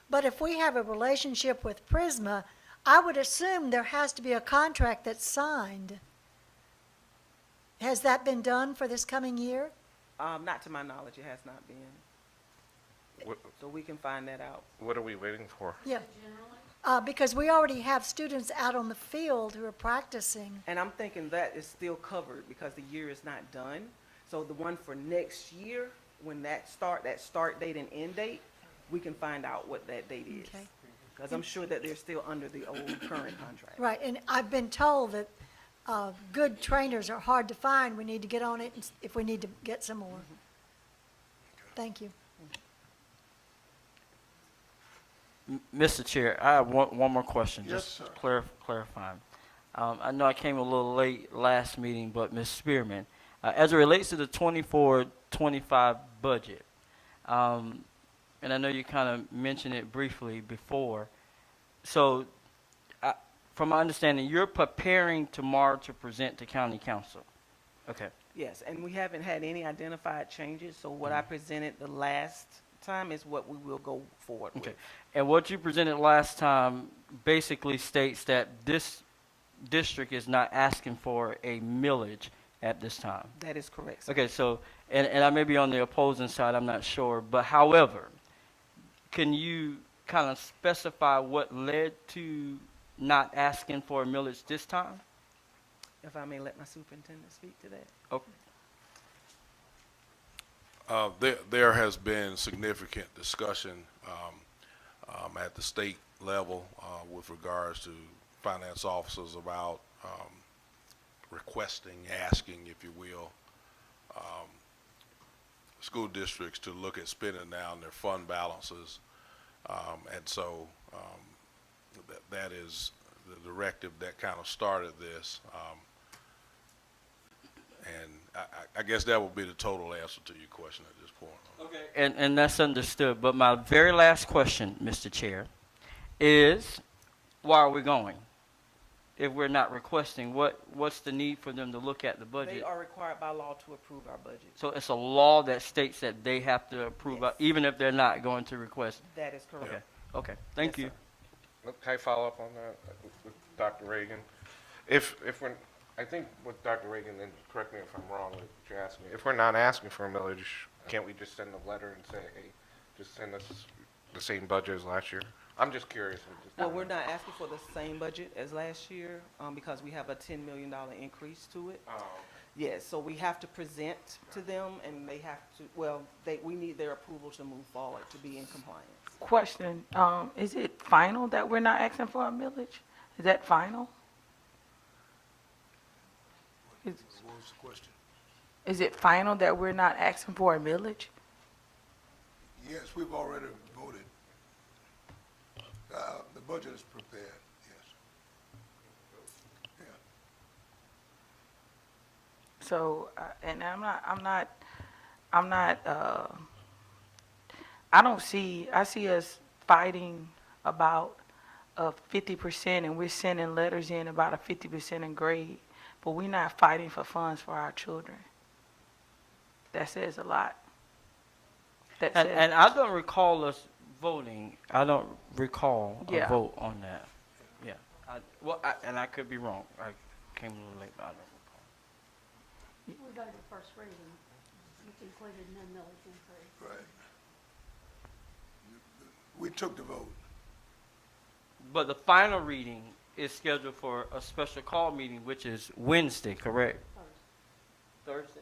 But if we have a relationship with Prisma, I would assume there has to be a contract that's signed. Has that been done for this coming year? Not to my knowledge, it has not been. What, So we can find that out. what are we waiting for? Yeah. Because we already have students out on the field who are practicing. And I'm thinking that is still covered because the year is not done. So the one for next year, when that start date and end date, we can find out what that date is. Okay. Because I'm sure that they're still under the old current contract. Right, and I've been told that good trainers are hard to find. We need to get on it if we need to get some more. Thank you. Mr. Chair, I have one more question, Yes, just sir. clarifying. I know I came a little late last meeting, but Ms. Spearman, as it relates to the 24-25 budget, and I know you kind of mentioned it briefly before, so from my understanding, you're preparing tomorrow to present to County Council. Okay. Yes, and we haven't had any identified changes, so what I presented the last time is what we will go forward with. Okay. And what you presented last time basically states that this district is not asking for a millage at this time. That is correct, sir. Okay, so, and I may be on the opposing side, I'm not sure, but however, can you kind of specify what led to not asking for a millage this time? If I may let my superintendent speak to that. Okay. There has been significant discussion at the state level with regards to finance officers about requesting, asking, if you will, school districts to look at spending down their fund balances. And so that is the directive that kind of started this. And I guess that would be the total answer to your question at this point. Okay. And that's understood. But my very last question, Mr. Chair, is why are we going? If we're not requesting, what's the need for them to look at the budget? They are required by law to approve our budget. So it's a law that states that they have to approve, Yes. even if they're not going to request. That is correct. Okay. Okay. Thank Yes, you. sir. Can I follow up on that with Dr. Reagan? If we're, I think with Dr. Reagan, and correct me if I'm wrong with what you're asking me, if we're not asking for a millage, can't we just send a letter and say, hey, just send us the same budget as last year? I'm just curious. Well, we're not asking for the same budget as last year, because we have a $10 million increase to it. Oh, Yes, so we have to present to them, and they have to, well, we need their approval to move forward, to be in compliance. Question, is it final that we're not asking for a millage? Is that final? What was the question? Is it final that we're not asking for a millage? Yes, we've already voted. The budget is prepared, yes. Yeah. So, and I see us fighting about a 50% and we're sending letters in about a 50% in grade, but we're not fighting for funds for our children. That says a lot. That says, And I don't recall us voting. I don't recall a Yeah. vote on that. Yeah. And I could be wrong. I came a little late, but I don't recall. We voted first reading, which included no millage increase. Right. We took the vote. But the final reading is scheduled for a special call meeting, which is Wednesday, correct? Thursday?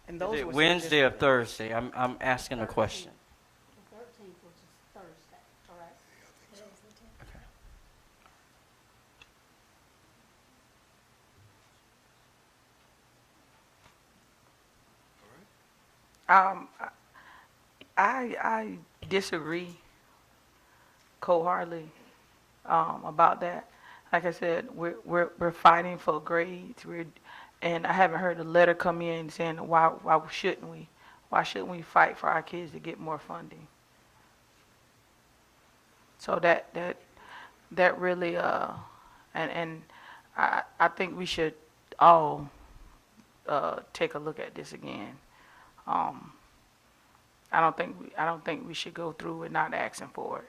And Is those it were Wednesday or suggested- Thursday? I'm asking a question. The 13th, which is Thursday, correct? Okay. I disagree wholeheartedly about that. Like I said, we're fighting for grades. And I haven't heard a letter come in saying why shouldn't we? Why shouldn't we fight for our kids to get more funding? So that really and I think we should all take a look at this again. I don't think we should go through with not asking for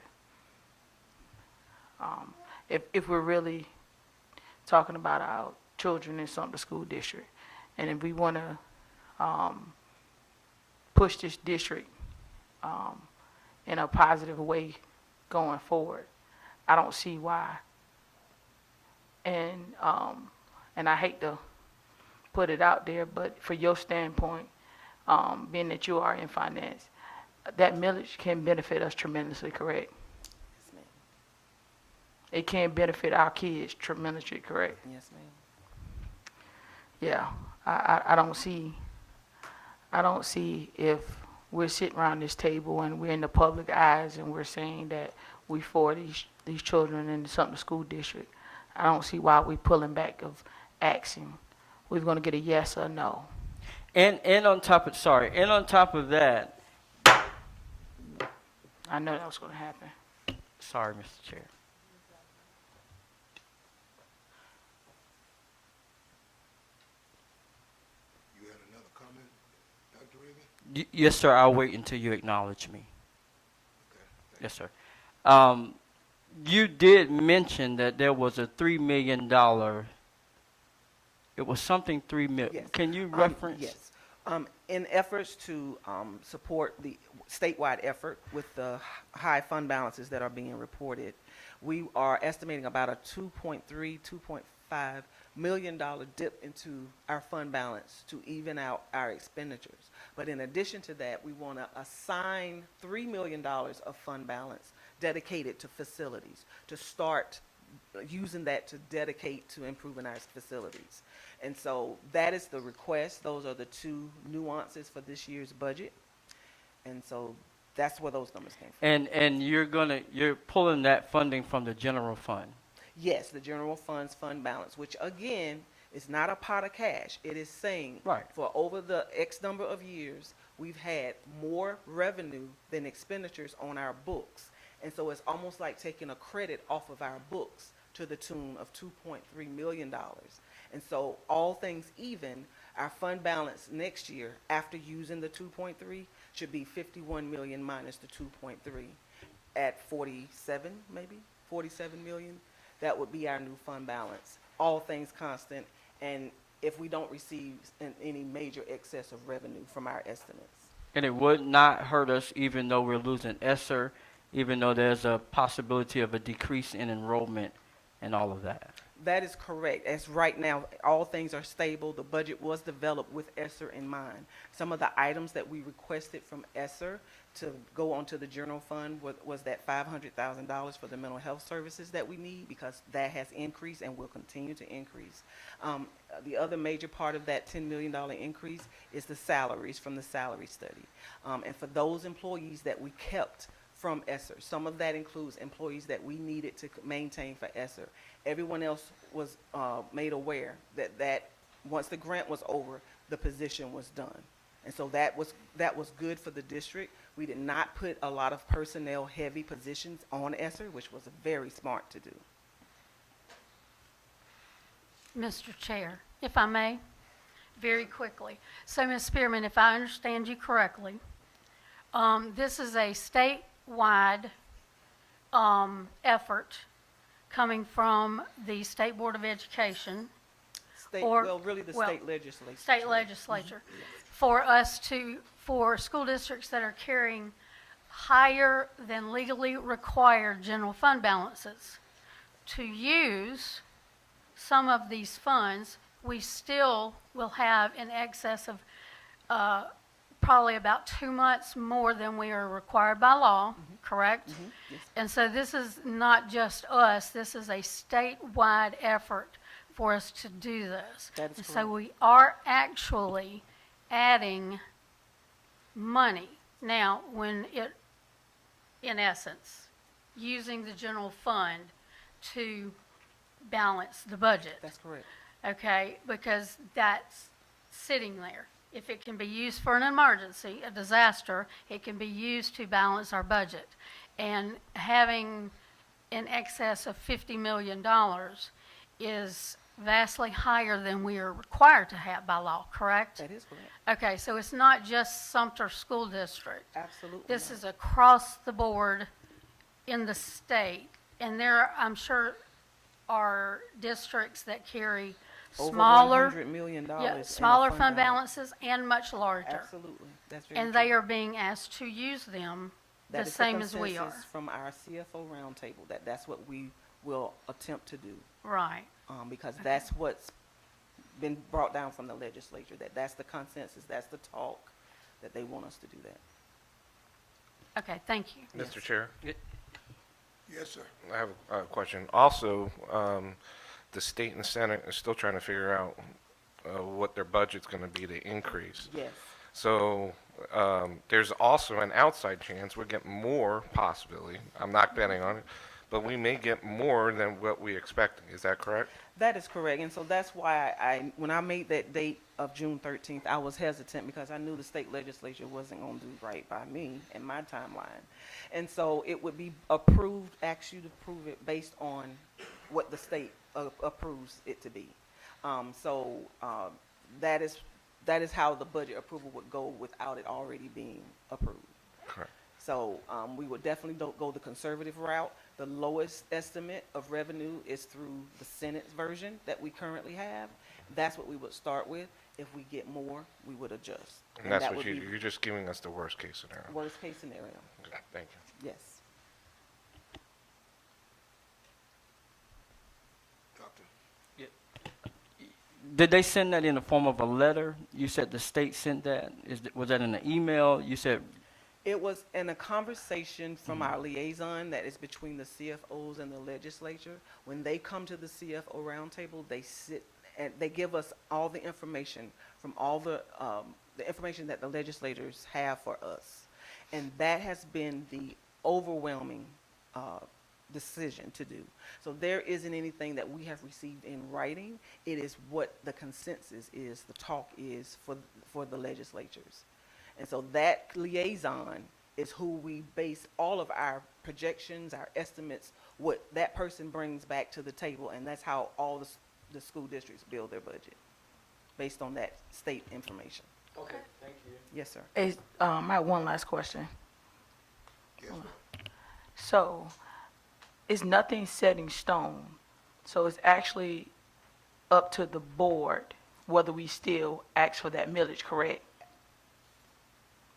it. If we're really talking about our children in some of the school district, and if we want to push this district in a positive way going forward, I don't see why. And I hate to put it out there, but for your standpoint, being that you are in finance, that millage can benefit us tremendously, correct? Yes, ma'am. It can benefit our kids tremendously, correct? Yes, ma'am. Yeah, I don't see if we're sitting around this table and we're in the public eyes and we're saying that we for these children in the Sumter School District. I don't see why we pulling back of asking. We're gonna get a yes or no. And on top of that, I know that was gonna happen. sorry, Mr. Chair. You had another comment, Dr. Reagan? Yes, sir. I'll wait until you acknowledge me. Okay. Yes, sir. You did mention that there was a $3 million. It was something 3 million. Yes. Can you reference? Yes. In efforts to support the statewide effort with the high fund balances that are being reported, we are estimating about a $2.5 million dip into our fund balance to even out our expenditures. But in addition to that, we want to assign $3 million of fund balance dedicated to facilities, to start using that to dedicate to improving our facilities. And so that is the request. Those are the two nuances for this year's budget. And so that's where those numbers came from. And you're pulling that funding from the general fund. Yes, the general fund's fund balance, which again is not a pot of cash. It is saying Right. for over the X number of years, we've had more revenue than expenditures on our books. And so it's almost like taking a credit off of our books to the tune of $2.3 million. And so all things even, our fund balance next year, after using the 2.3, should be 51 million minus the 2.3 at 47, maybe 47 million. That would be our new fund balance, all things constant, and if we don't receive any major excess of revenue from our estimates. And it would not hurt us even though we're losing ESSER, even though there's a possibility of a decrease in enrollment and all of that. That is correct. As right now, all things are stable. The budget was developed with ESSER in mind. Some of the items that we requested from ESSER to go onto the general fund was that $500,000 for the mental health services that we need, because that has increased and will continue to increase. The other major part of that $10 million increase is the salaries from the salary study. And for those employees that we kept from ESSER, some of that includes employees that we needed to maintain for ESSER. Everyone else was made aware that once the grant was over, the position was done. And so that was good for the district. We did not put a lot of personnel-heavy positions on ESSER, which was very smart to do. Mr. Chair, if I may, very quickly. So, Ms. Spearman, if I understand you correctly, this is a statewide effort coming from the State Board of Education, Really the state legislature. state legislature, for school districts that are carrying higher than legally required general fund balances to use some of these funds. We still will have in excess of probably about 2 months more than we are required by law, correct? Yes. And so this is not just us, this is a statewide effort for us to do this. That is And so correct. we are actually adding money. Now, in essence, using the general fund to balance the budget. That's correct. Okay, because that's sitting there. If it can be used for an emergency, a disaster, it can be used to balance our budget. And having in excess of $50 million is vastly higher than we are required to have by law, correct? That is correct. Okay, so it's not just Sumter School District. Absolutely. This not. is across the board in the state. And there, I'm sure, are districts that carry Over smaller, $100 million. yeah, in a smaller fund balance. balances and much larger. Absolutely. That's very And true. they are being asked to use them That the is same as we are. consensus from our CFO roundtable, that's what we will attempt to do. Right. Because that's what's been brought down from the legislature, that's the consensus, that's the talk, that they want us to do that. Okay, thank you. Mr. Chair, Yes, sir. I have a question. Also, the state and Senate is still trying to figure out what their budget's going to be to increase. Yes, So there's also an outside chance we'll get more, possibly. I'm not betting on it, but we may get more than what we expected. Is that correct? that is correct, and so that's why when I made that date of June 13th, I was hesitant because I knew the state legislature wasn't going to do right by me and my timeline. And so it would be approved, ask you to approve it based on what the state approves it to be. That is how the budget approval would go without it already being approved. Correct. So we would definitely go the conservative route. The lowest estimate of revenue is through the Senate's version that we currently have. That's what we would start with. If we get more, we would adjust. And that's that what would be you're just giving us the worst case scenario. worst case scenario. Okay, thank you. Yes. Doctor? Did they send that in the form of a letter? You said the state sent that. Was that in an email? You said, It was in a conversation from our liaison that is between the CFOs and the legislature. When they come to the CFO roundtable, they sit and they give us all the information from all the information that the legislators have for us. And that has been the overwhelming decision to do. So there isn't anything that we have received in writing. It is what the consensus is, the talk is for the legislatures. And so that liaison is who we base all of our projections, our estimates, what that person brings back to the table, and that's how all the school districts build their budget, based on that state information. okay, thank you. Yes, sir. I have one last question. Yes, ma'am. So, it's nothing set in stone. So it's actually up to the board whether we still ask for that millage, correct?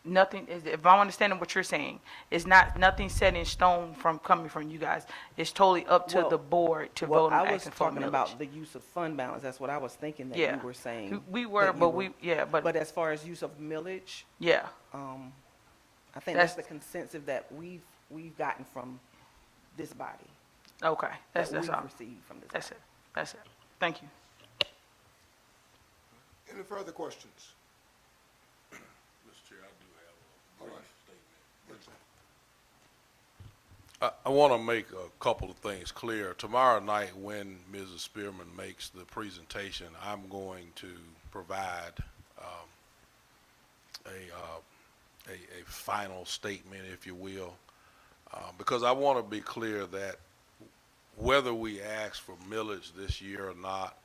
Nothing, if I'm understanding what you're saying, it's nothing set in stone coming from you guys. It's totally up to Well- the board to Well, vote on I was asking for a talking millage. about the use of fund balance. That's what I was thinking that Yeah. you were saying. We were, that you but were- but But as far as use of millage, yeah, I think that's the consensus that we've gotten from this body. okay, that's That we've all. received from this That's body. it, that's it. Thank you. Any further questions? Mr. Chair, I do have a All brief right. statement. I want to make a couple of things clear. Tomorrow night, when Mrs. Spearman makes the presentation, I'm going to provide a final statement, if you will, because I want to be clear that whether we ask for millage this year or not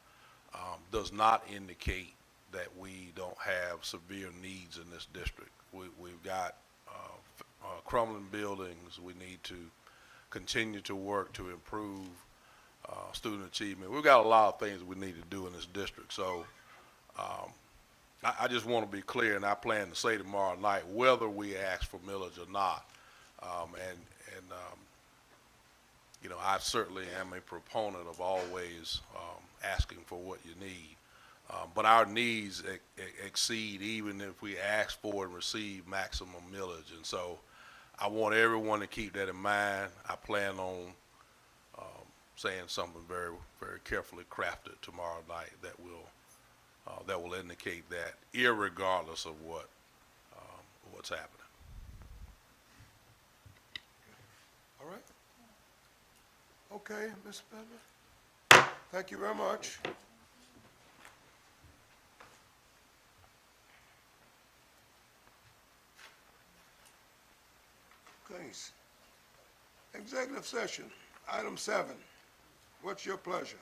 does not indicate that we don't have severe needs in this district. We've got crumbling buildings. We need to continue to work to improve student achievement. We've got a lot of things we need to do in this district. So I just want to be clear, and I plan to say tomorrow night whether we ask for millage or not. You know, I certainly am a proponent of always asking for what you need. But our needs exceed even if we ask for and receive maximum millage. And so I want everyone to keep that in mind. I plan on saying something very, very carefully crafted tomorrow night that will indicate that irregardless of what's happening. All right. Okay, Ms. Bender. Thank you very much. Please. Executive session, item 7. What's your pleasure?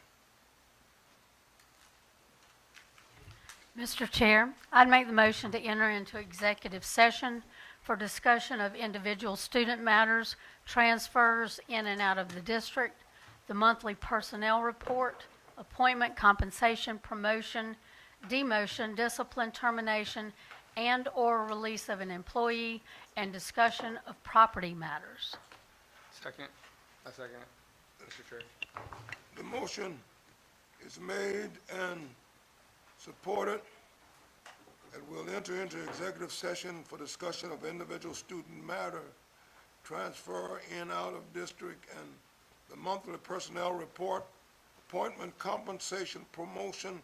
Mr. Chair, I'd make the motion to enter into executive session for discussion of individual student matters, transfers in and out of the district, the monthly personnel report, appointment, compensation, promotion, demotion, discipline, termination, and/or release of an employee, and discussion of property matters. Second. I second it, Mr. Chair. The motion is made and supported that we'll enter into executive session for discussion of individual student matter, transfer in, out of district, and the monthly personnel report, appointment, compensation, promotion,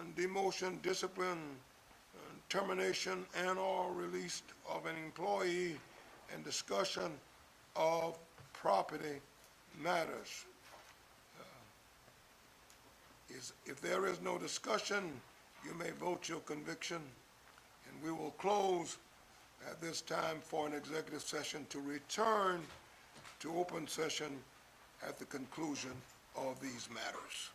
and demotion, discipline, termination, and/or release of an employee, and discussion of property matters. If there is no discussion, you may vote your conviction, and we will close at this time for an executive session to return to open session at the conclusion of these matters.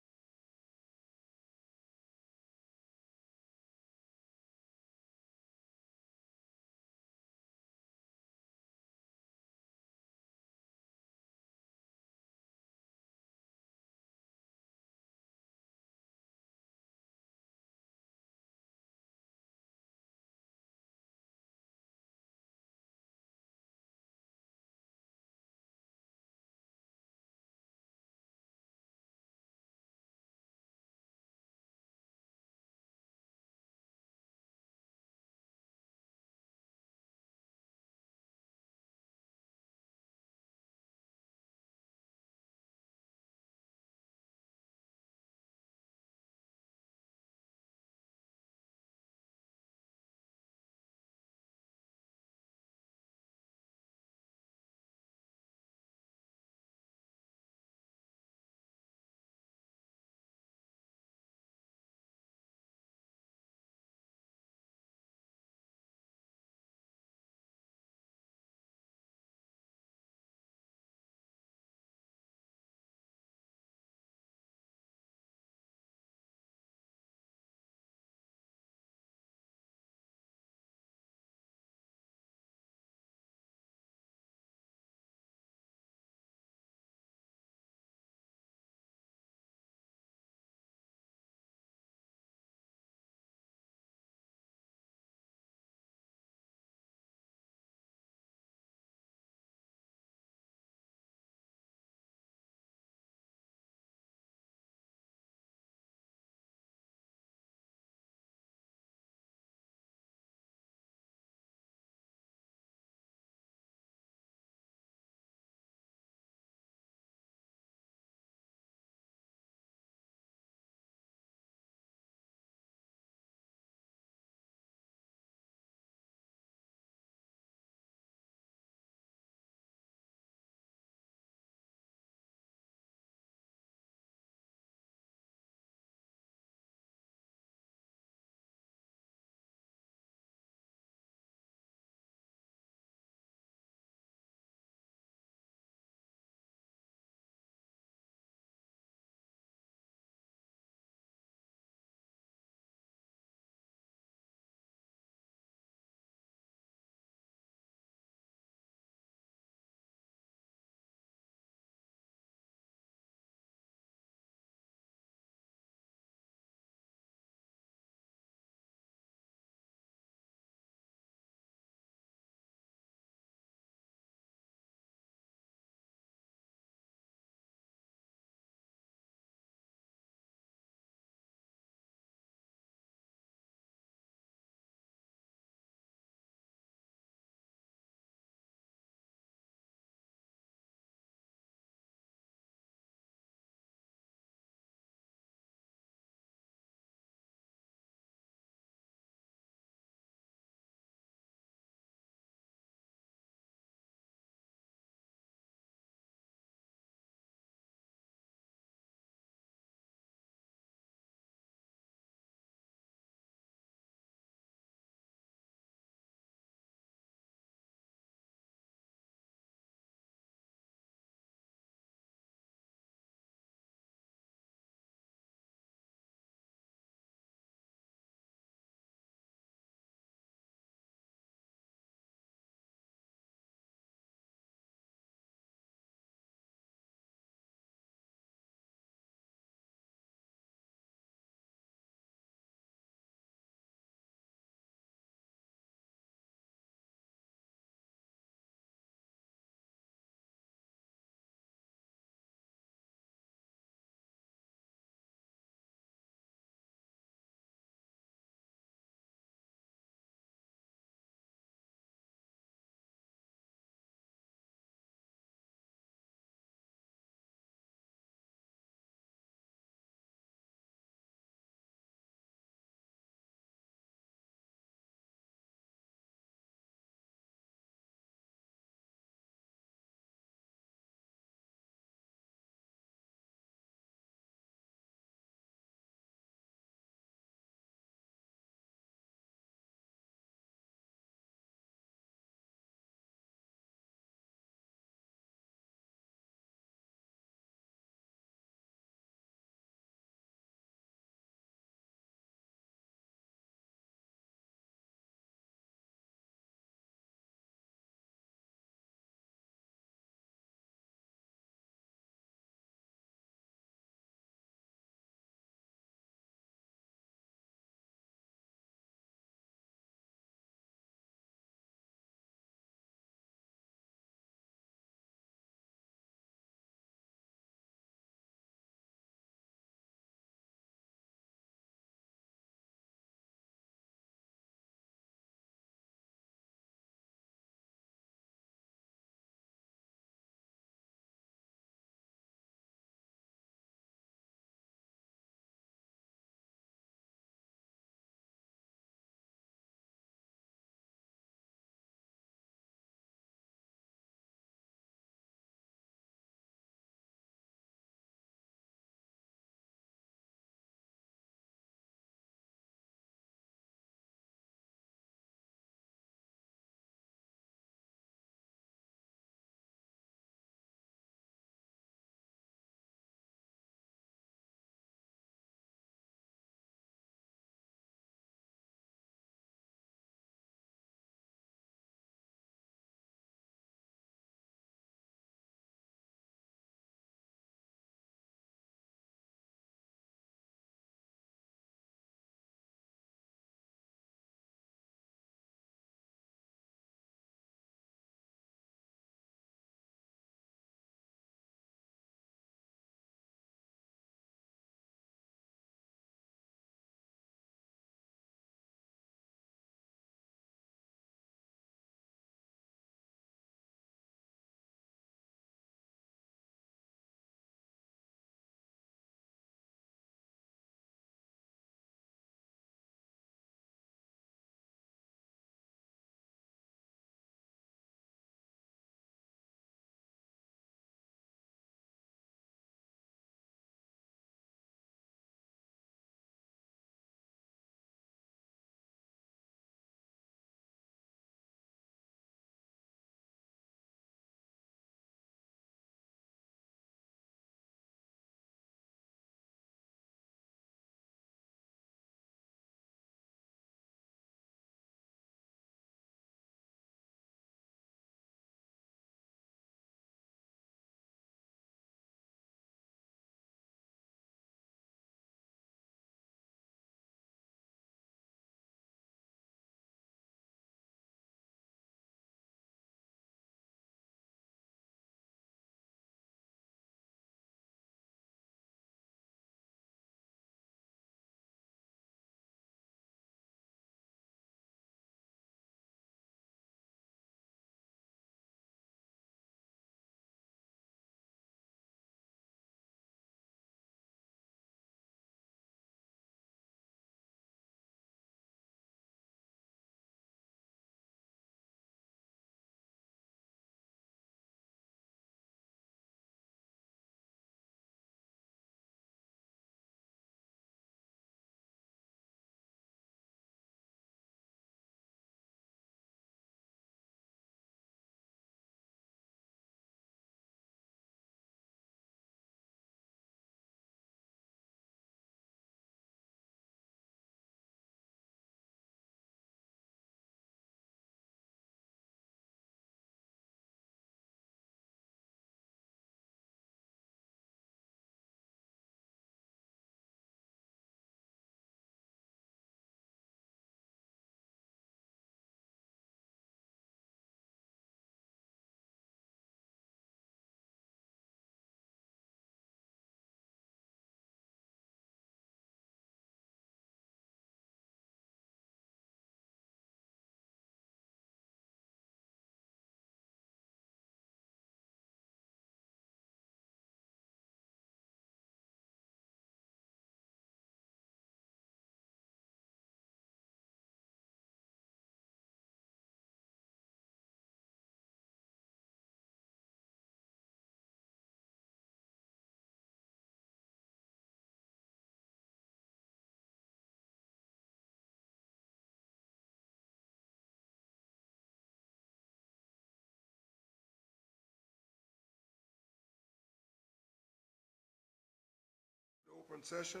open session.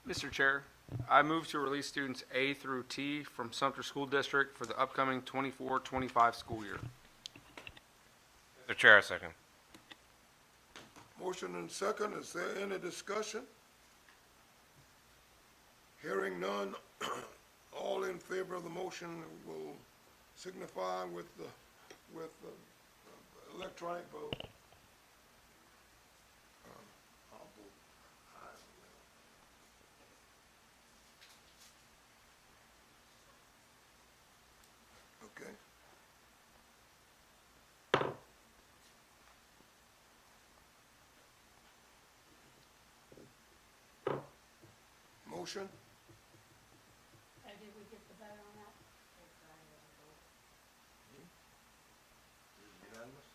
Mr. Chair, I move to release students A through T from Sumter School District for the upcoming 24-25 school year. Mr. Chair, I second. Motion and second, is there any discussion? Hearing none, all in favor of the motion will signify with the electronic vote. I'll vote aye as well. Okay. Motion? Did we get the vote on that? Unanimous?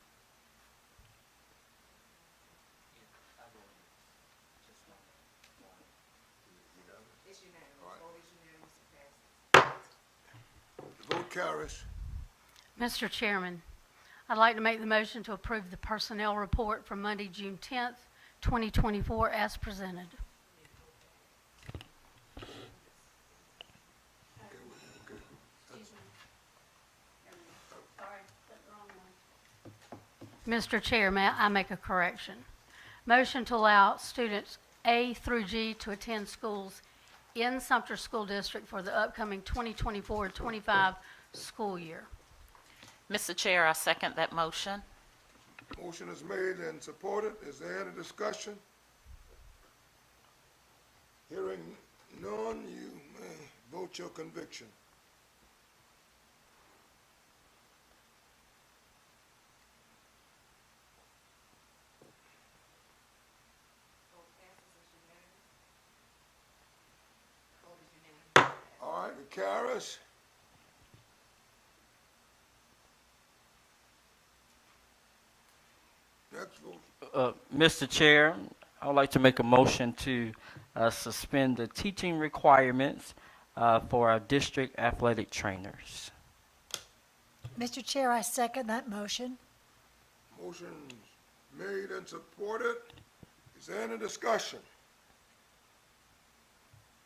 It's unanimous. All right. Vote is unanimous. It passes. The vote carries. Mr. Chairman, I'd like to make the motion to approve the personnel report for Monday, June 10th, 2024, as presented. Mr. Chair, may I make a correction? Motion to allow students A through G to attend schools in Sumter School District for the upcoming 2024-25 school year. Mr. Chair, I second that motion. Motion is made and supported. Is there any discussion? Hearing none, you may vote your conviction. All right, it carries. Next vote. Mr. Chair, I would like to make a motion to suspend the teaching requirements for our district athletic trainers. Mr. Chair, I second that motion. Motion made and supported. Is there any discussion?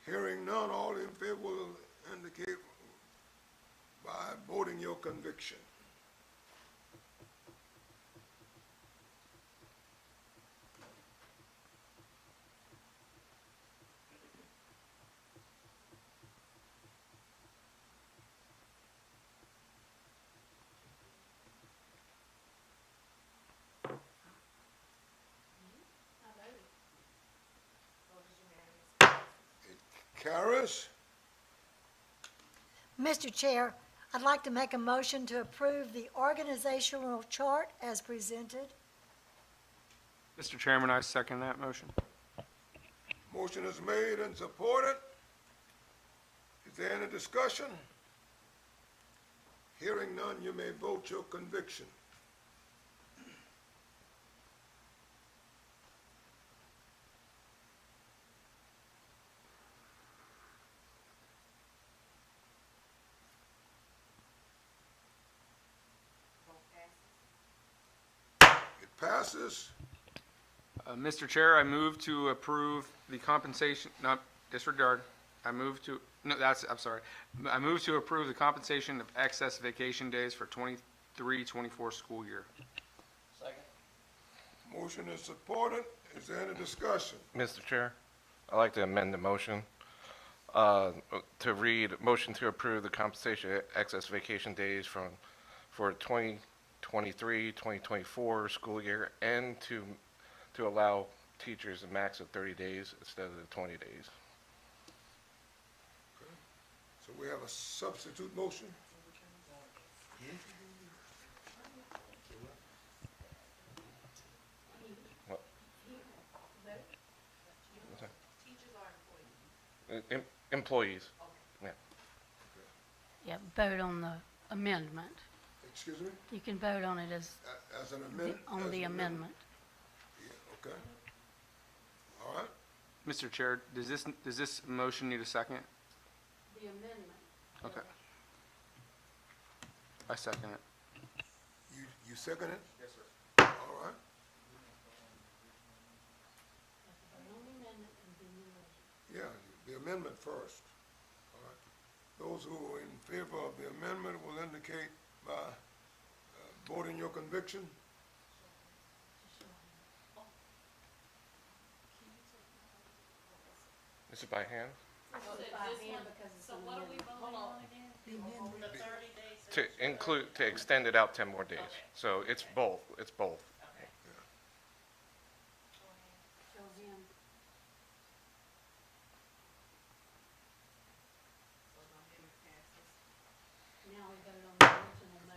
Hearing none, all in favor will indicate by voting your conviction. Carries. Mr. Chair, I'd like to make a motion to approve the organizational chart as presented. Mr. Chairman, I second that motion. Motion is made and supported. Is there any discussion? Hearing none, you may vote your conviction. It passes. Mr. Chair, I move to approve the compensation, no, disregard. I move to approve the compensation of excess vacation days for 23-24 school year. Motion is supported. Is there any discussion? Mr. Chair, I'd like to amend the motion to read, motion to approve the compensation excess vacation days for 2023, 2024 school year, and to allow teachers a max of 30 days instead of the 20 days. So we have a substitute motion. What? Employees. Yeah. Yeah, vote on the amendment. Excuse me? You can vote on it as, As an amendment? on the amendment. Yeah, okay. All right. Mr. Chair, does this motion need a second? The amendment. Okay. I second it. You second it? Yes, sir. All right. amendment first. All right. Those who are in favor of the amendment will indicate by voting your conviction. Is it by hand? To include, to extend it out 10 more days. So it's both, it's both.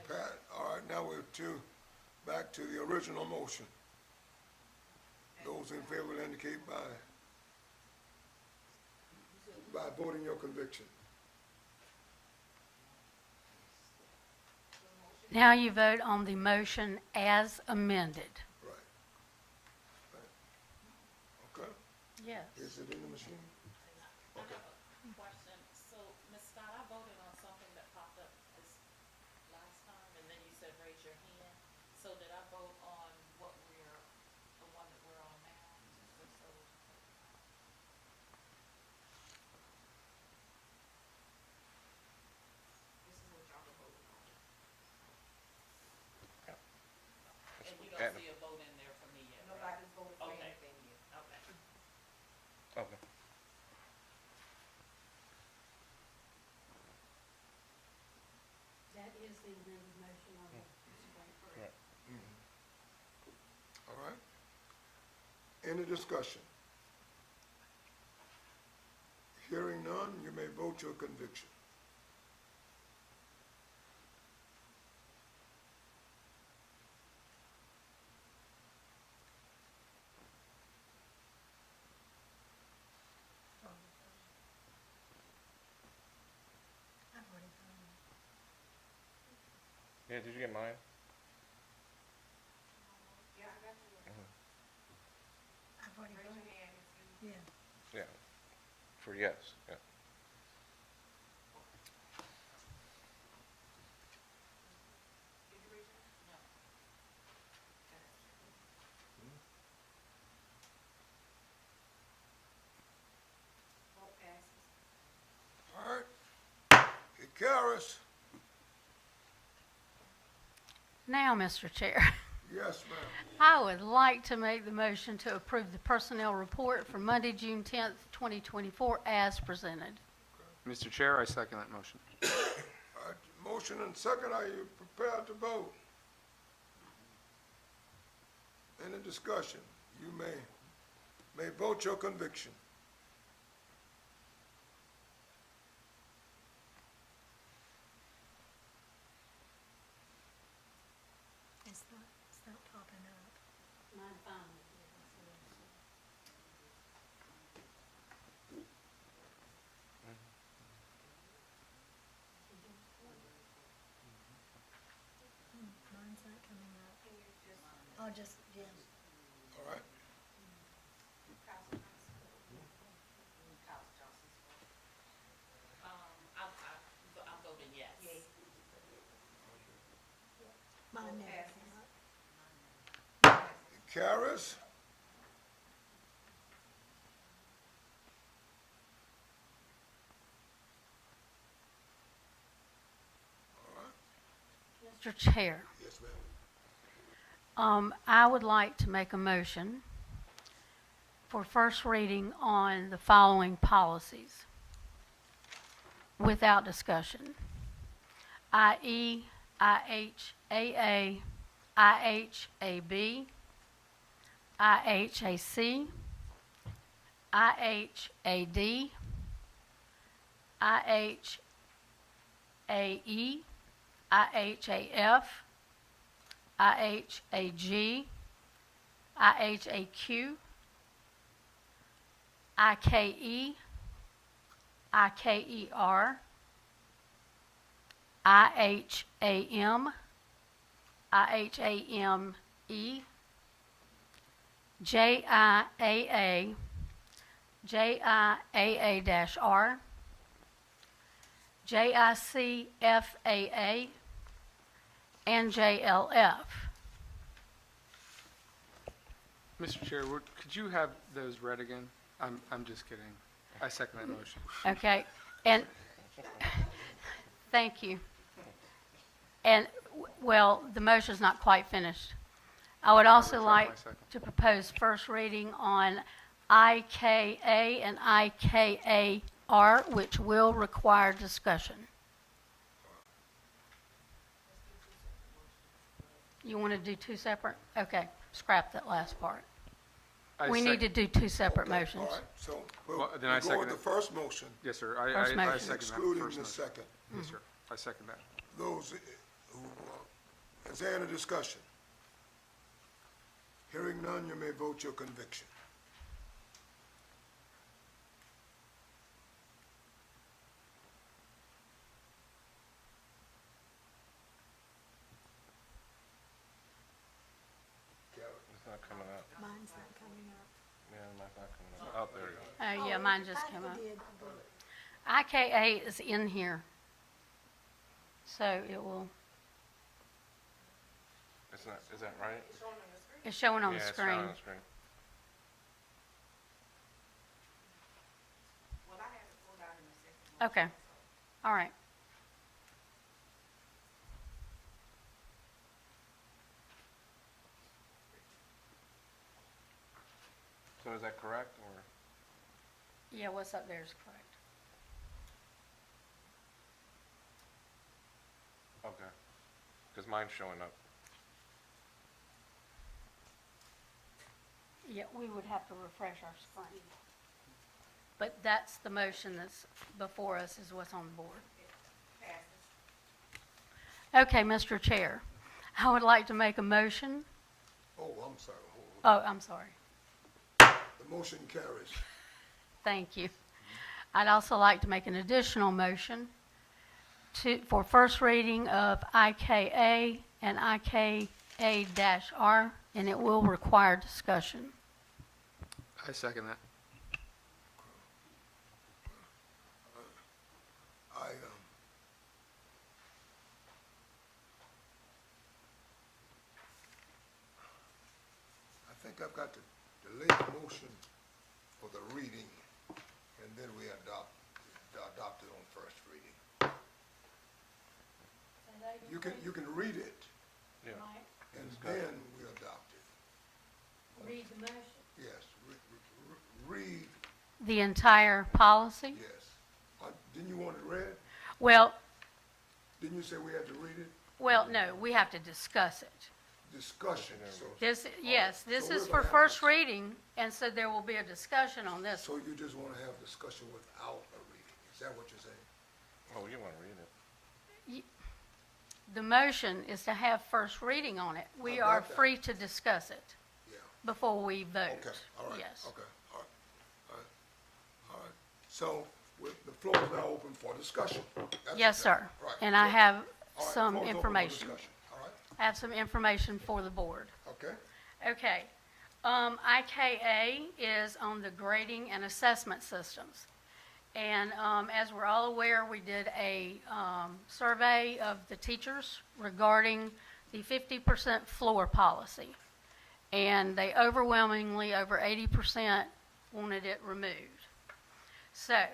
Pat, all right, now we're back to the original motion. Those in favor will indicate by voting your conviction. Now you vote on the motion as amended. Right. Okay, Yes. is it in the machine? Okay. Question, so, Ms. Scott, I voted on something that popped up this last time, and then you said raise your hand. So did I vote on the one that we're on now? Just so- This is what y'all were voting on. And you don't see a vote in there for me yet, right? Nobody's voted for anything yet. Okay. Okay. That is the amended motion on the screen. All right. Any discussion? Hearing none, you may vote your conviction. I've already voted. Yeah, did you get mine? I've already voted. Yeah. Yeah. For yes, yeah. All right. It carries. Now, Mr. Chair, Yes, ma'am. I would like to make the motion to approve the personnel report for Monday, June 10th, 2024, as presented. Mr. Chair, I second that motion. All right, motion and second, are you prepared to vote? Any discussion? You may vote your conviction. It's not popping up. Mine finally. Mine's not coming up. I'll just, yeah. All right? I'm voting yes. Mine never came up. It carries. Mr. Chair, Yes, ma'am. I would like to make a motion for first reading on the following policies without discussion, i.e., IHAA, IHAB, IHAC, IHAD, IHAE, IHAF, IHAG, IHAQ, IKE, IKER, IHAM, IHAME, JIAA, JIAA-R, JICFAA, and JLF. Mr. Chair, could you have those read again? I'm just kidding. I second that motion. Okay, and, thank you. And, well, the motion's not quite finished. I would also retract my like second. to propose first reading on IKA and IKAR, which will require discussion. You want to do two separate? Okay, scrap that last part. We need to do two separate Okay, motions. all right, so Well, then we'll I go second with the it. first motion, Yes, sir. First I motion. second that excluding first the motion. second. Yes, sir. I second that. Those who, is there any discussion? Hearing none, you may vote your conviction. It's not coming up. Mine's not coming up. Yeah, mine's not coming up. Oh, there you go. Yeah, mine just came up. Did. IKA is in here. So it will, It's not, is that right? it's showing on the Yeah, it's screen. showing on the screen. Okay, all right. So is that correct, or? Yeah, what's up there is correct. Okay. Because mine's showing up. Yeah, we would have to refresh our screen. But that's the motion that's before us is what's on the board. Okay, Mr. Chair, I would like to make a motion. Oh, I'm sorry, hold Oh, I'm sorry. on. The motion carries. Thank you. I'd also like to make an additional motion for first reading of IKA and IKA-R, and it will require discussion. I second that. I think I've got to delay the motion for the reading, and then we adopt it on first reading. You can read it, Yeah. and then we adopt it. Read the motion. Yes, read, The entire policy? yes. Didn't you want it read? Well, Didn't you say we had to read it? no, we have to discuss it. Discussion, so. Yes, this So is we're for gonna have first this. reading, and so there will be a discussion on this. So you just want to have discussion without a reading, is that what you're saying? Oh, you want to read it? The motion is to have first reading on it. We I got are that. free to discuss it Yeah, before we vote. okay, all right, Yes. okay, all right, all right, all right. So, the floor is now open for discussion. That's Yes, exactly- sir. right. And I So- have all right, some floor is open for information. discussion. All right, I have some information for the board. okay, Okay. IKA is on the grading and assessment systems. And as we're all aware, we did a survey of the teachers regarding the 50% floor policy. And they overwhelmingly, over 80%, wanted it removed. So,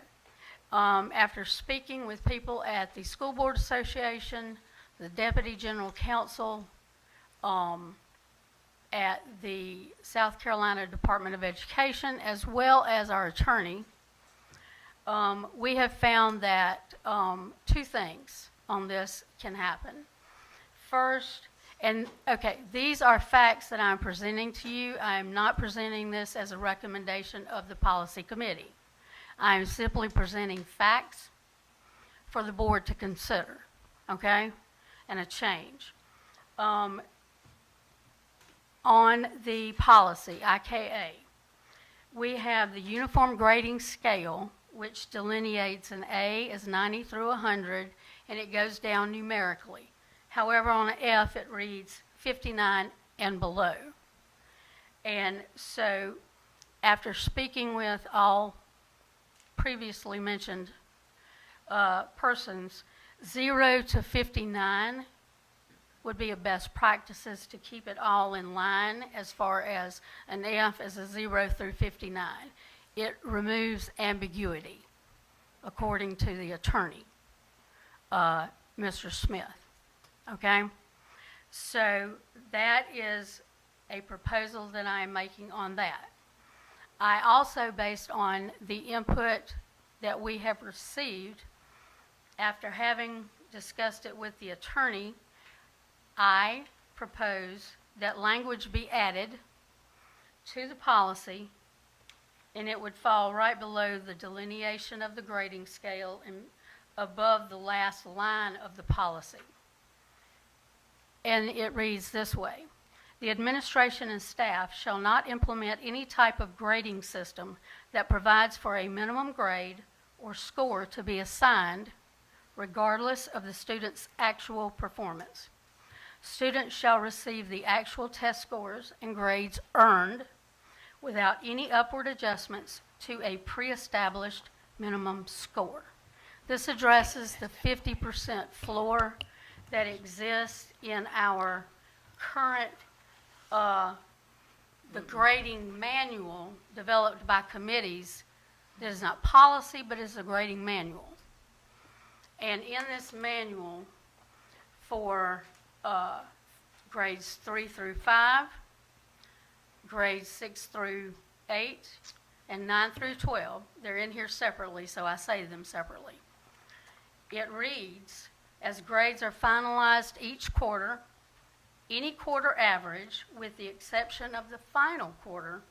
after speaking with people at the School Board Association, the Deputy General Counsel, at the South Carolina Department of Education, as well as our attorney, we have found that two things on this can happen. First, these are facts that I'm presenting to you. I am not presenting this as a recommendation of the policy committee. I am simply presenting facts for the board to consider, okay, and a change. On the policy, IKA, we have the uniform grading scale, which delineates an A as 90 through 100, and it goes down numerically. However, on an F, it reads 59 and below. And so, after speaking with all previously mentioned persons, 0 to 59 would be a best practices to keep it all in line as far as an F as a 0 through 59. it removes ambiguity, according to the attorney, Mr. Smith. Okay? So that is a proposal that I am making on that. I also, based on the input that we have received, after having discussed it with the attorney, I propose that language be added to the policy, and it would fall right below the delineation of the grading scale and above the last line of the policy. And it reads this way: the administration and staff shall not implement any type of grading system that provides for a minimum grade or score to be assigned regardless of the student's actual performance. Students shall receive the actual test scores and grades earned without any upward adjustments to a pre-established minimum score. This addresses the 50% floor that exists in our current, the grading manual developed by committees. That is not policy, but is a grading manual. And in this manual for grades 3 through 5, grades 6 through 8, and 9 through 12, they're in here separately, so I say them separately. It reads, as grades are finalized each quarter, any quarter average, with the exception of the final quarter,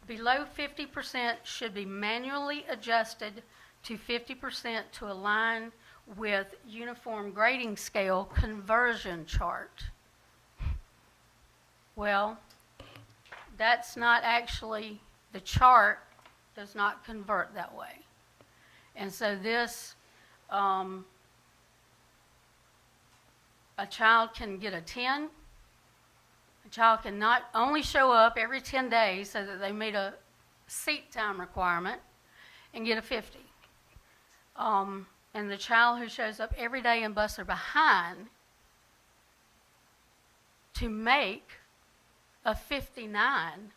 below 50% should be manually adjusted to 50% to align with uniform grading scale conversion chart. Well, that's not actually, the chart does not convert that way. And so this, a child can get a 10. A child can not only show up every 10 days so that they meet a seat time requirement and get a 50. And the child who shows up every day and busts their behind to make a 59,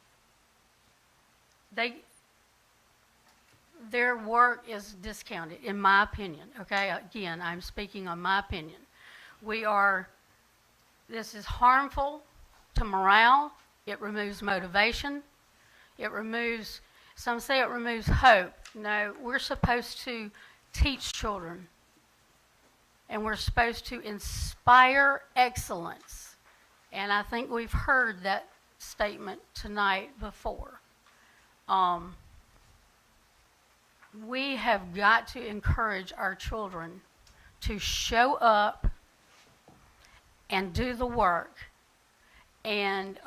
their work is discounted, in my opinion. Okay, again, I'm speaking on my opinion. This is harmful to morale. It removes motivation. It removes, some say it removes hope. No, we're supposed to teach children, and we're supposed to inspire excellence. And I think we've heard that statement tonight before. We have got to encourage our children to show up and do the work. And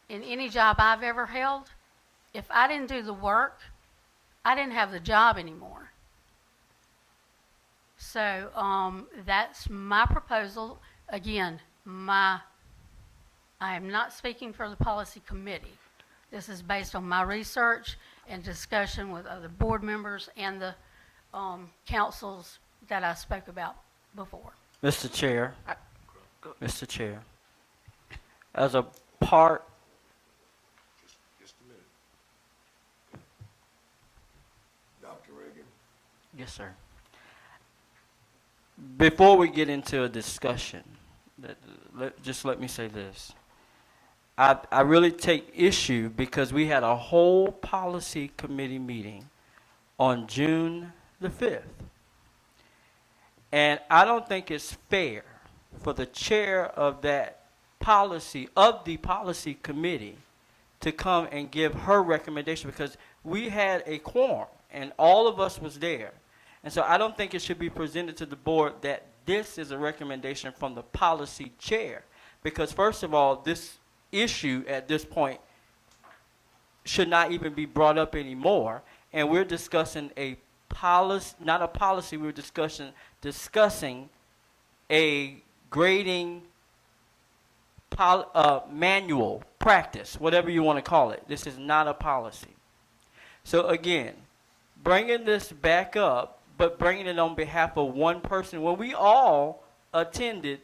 in any job I've ever held, if I didn't do the work, I didn't have the job anymore. So that's my proposal. Again, I am not speaking for the policy committee. This is based on my research and discussion with other board members and the councils that I spoke about before. Mr. Chair, as a part, Just a minute. Dr. Reagan? yes, sir. Before we get into a discussion, just let me say this. I really take issue because we had a whole policy committee meeting on June the 5th. And I don't think it's fair for the chair of the policy committee to come and give her recommendation, because we had a quorum and all of us was there. And so I don't think it should be presented to the board that this is a recommendation from the policy chair, because first of all, this issue at this point should not even be brought up anymore. And we're discussing a policy, not a policy, we're discussing a grading manual, practice, whatever you want to call it. This is not a policy. So again, bringing this back up, but bringing it on behalf of one person when we all attended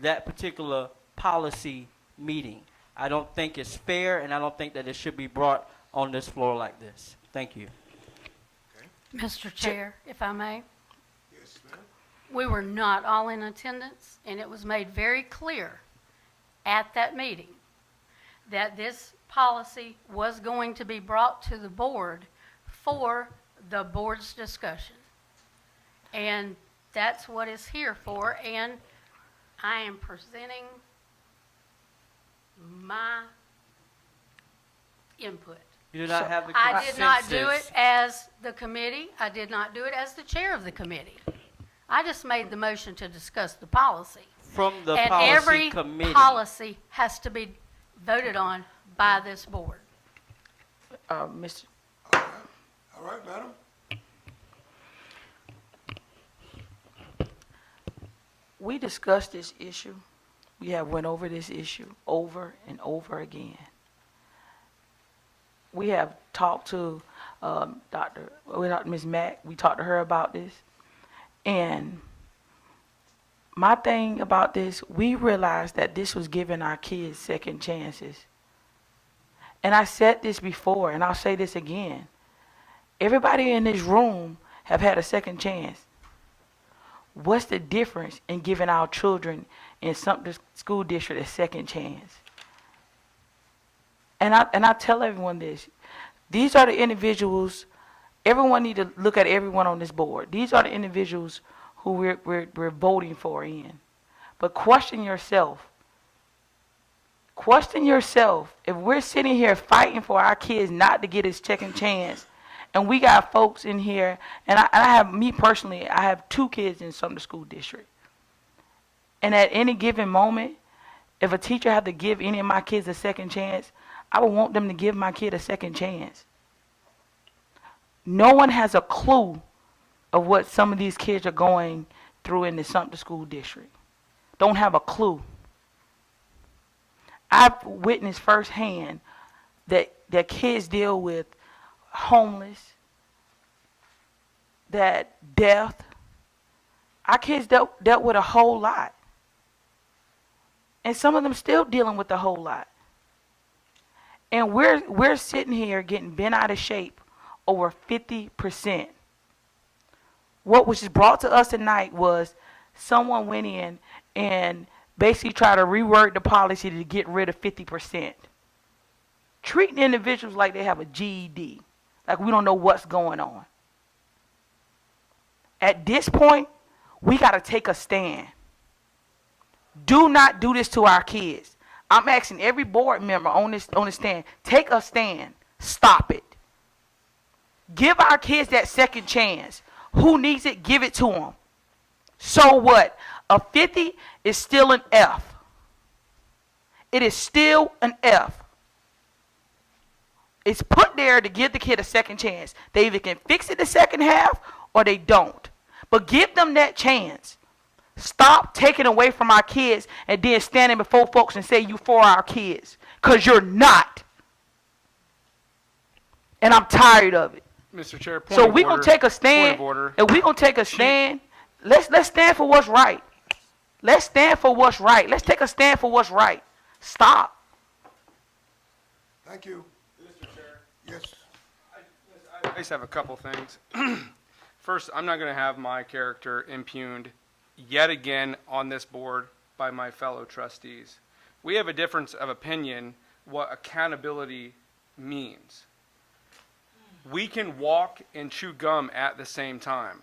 that particular policy meeting. I don't think it's fair, and I don't think that it should be brought on this floor like this. Thank you. Mr. Chair, if I may, Yes, ma'am. we were not all in attendance, and it was made very clear at that meeting that this policy was going to be brought to the board for the board's discussion. And that's what it's here for, and I am presenting my input. You do not have the I did not do consensus. it as the committee. I did not do it as the chair of the committee. I just made the motion to discuss the policy. From the And policy every committee. policy has to be voted on by this board. Mr. All right, madam. We discussed this issue. We have went over this issue over and over again. We have talked to Ms. Mack. We talked to her about this. And my thing about this, we realized that this was giving our kids second chances. And I said this before, and I'll say this again. Everybody in this room have had a second chance. What's the difference in giving our children in some school district a second chance? And I tell everyone this. These are the individuals, everyone need to look at everyone on this board. These are the individuals who we're voting for in. But question yourself. Question yourself. If we're sitting here fighting for our kids not to get a second chance, and we got folks in here, and I have, me personally, I have 2 kids in some school district. And at any given moment, if a teacher had to give any of my kids a second chance, I would want them to give my kid a second chance. No one has a clue of what some of these kids are going through in the Sumter School District. Don't have a clue. I've witnessed firsthand that kids deal with homeless, that death. Our kids dealt with a whole lot. And some of them still dealing with a whole lot. And we're sitting here getting bent out of shape over 50%. What was just brought to us tonight was someone went in and basically tried to reword the policy to get rid of 50%. Treating individuals like they have a GED, like we don't know what's going on. At this point, we got to take a stand. Do not do this to our kids. I'm asking every board member on this stand, take a stand. Stop it. Give our kids that second chance. Who needs it, give it to them. So what? A 50 is still an F. It is still an F. It's put there to give the kid a second chance. They either can fix it the second half or they don't. But give them that chance. Stop taking away from our kids and then standing before folks and say you for our kids. Because you're not. And I'm tired of it. Mr. Chair, point So of we're order. going to take a Point stand. of order. And we're going to take a stand. Let's stand for what's right. Let's stand for what's right. Let's take a stand for what's right. Stop. Thank you. Mr. Chair. Yes. I just have a couple things. First, I'm not going to have my character impugned yet again on this board by my fellow trustees. We have a difference of opinion what accountability means. We can walk and chew gum at the same time.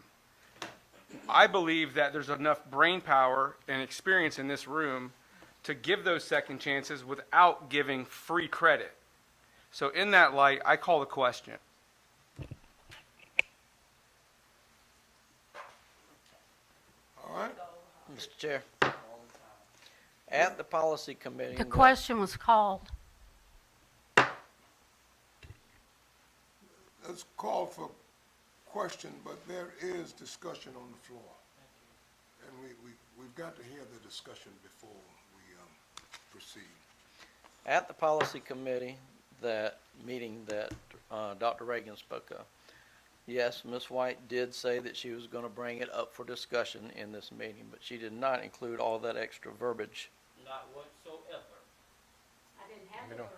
I believe that there's enough brain power and experience in this room to give those second chances without giving free credit. So in that light, I call the question. All right. Mr. Chair, at the policy committee. The question was called. Let's call for question, but there is discussion on the floor. And we've got to hear the discussion before we proceed. At the policy committee, that meeting that Dr. Reagan spoke of, yes, Ms. White did say that she was going to bring it up for discussion in this meeting, but she did not include all that extra verbiage. Not whatsoever. I didn't have We don't-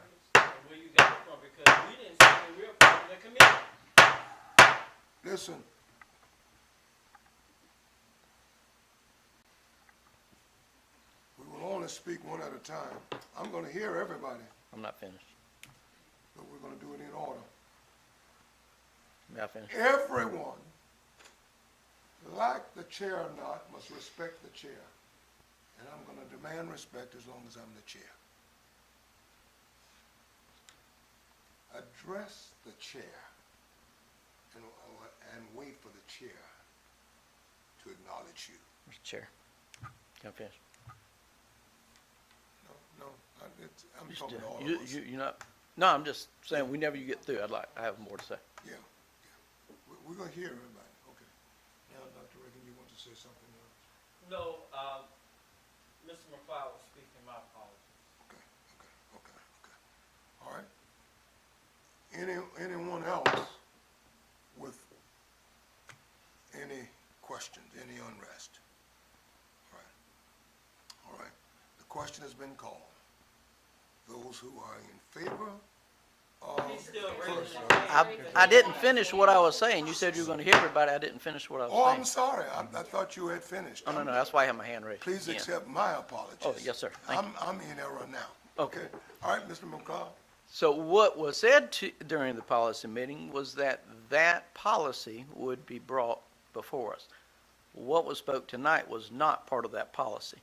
Where you got it from? Because we didn't say that we were part of the committee. listen. We will only speak one at a time. I'm gonna hear everybody, I'm not finished. but we're gonna do it in order. May I finish? Everyone, like the chair or not, must respect the chair. And I'm gonna demand respect as long as I'm the chair. Address the chair and wait for the chair to acknowledge you. Mr. Chair, can I finish? No, I'm Just, talking to all you, of us. you're not, no, I'm just saying, whenever you get through, I have more to say. Yeah. We're gonna hear everybody, okay. Now, Dr. Reagan, you want to say something else? No, Mr. McLeod was speaking, my apologies. Okay. All right. Anyone else with any questions, any unrest? All right. The question has been called. Those who are in favor of... I didn't finish what I was saying. You said you were gonna hear everybody. I didn't finish what I was Oh, saying. I'm sorry. I thought you had finished. No, that's why I have my hand raised. Please again. accept my apologies. Oh, yes, sir. Thank you. I'm in error now. Okay. All right, Mr. McCall. So what was said during the policy meeting was that that policy would be brought before us. What was spoke tonight was not part of that policy.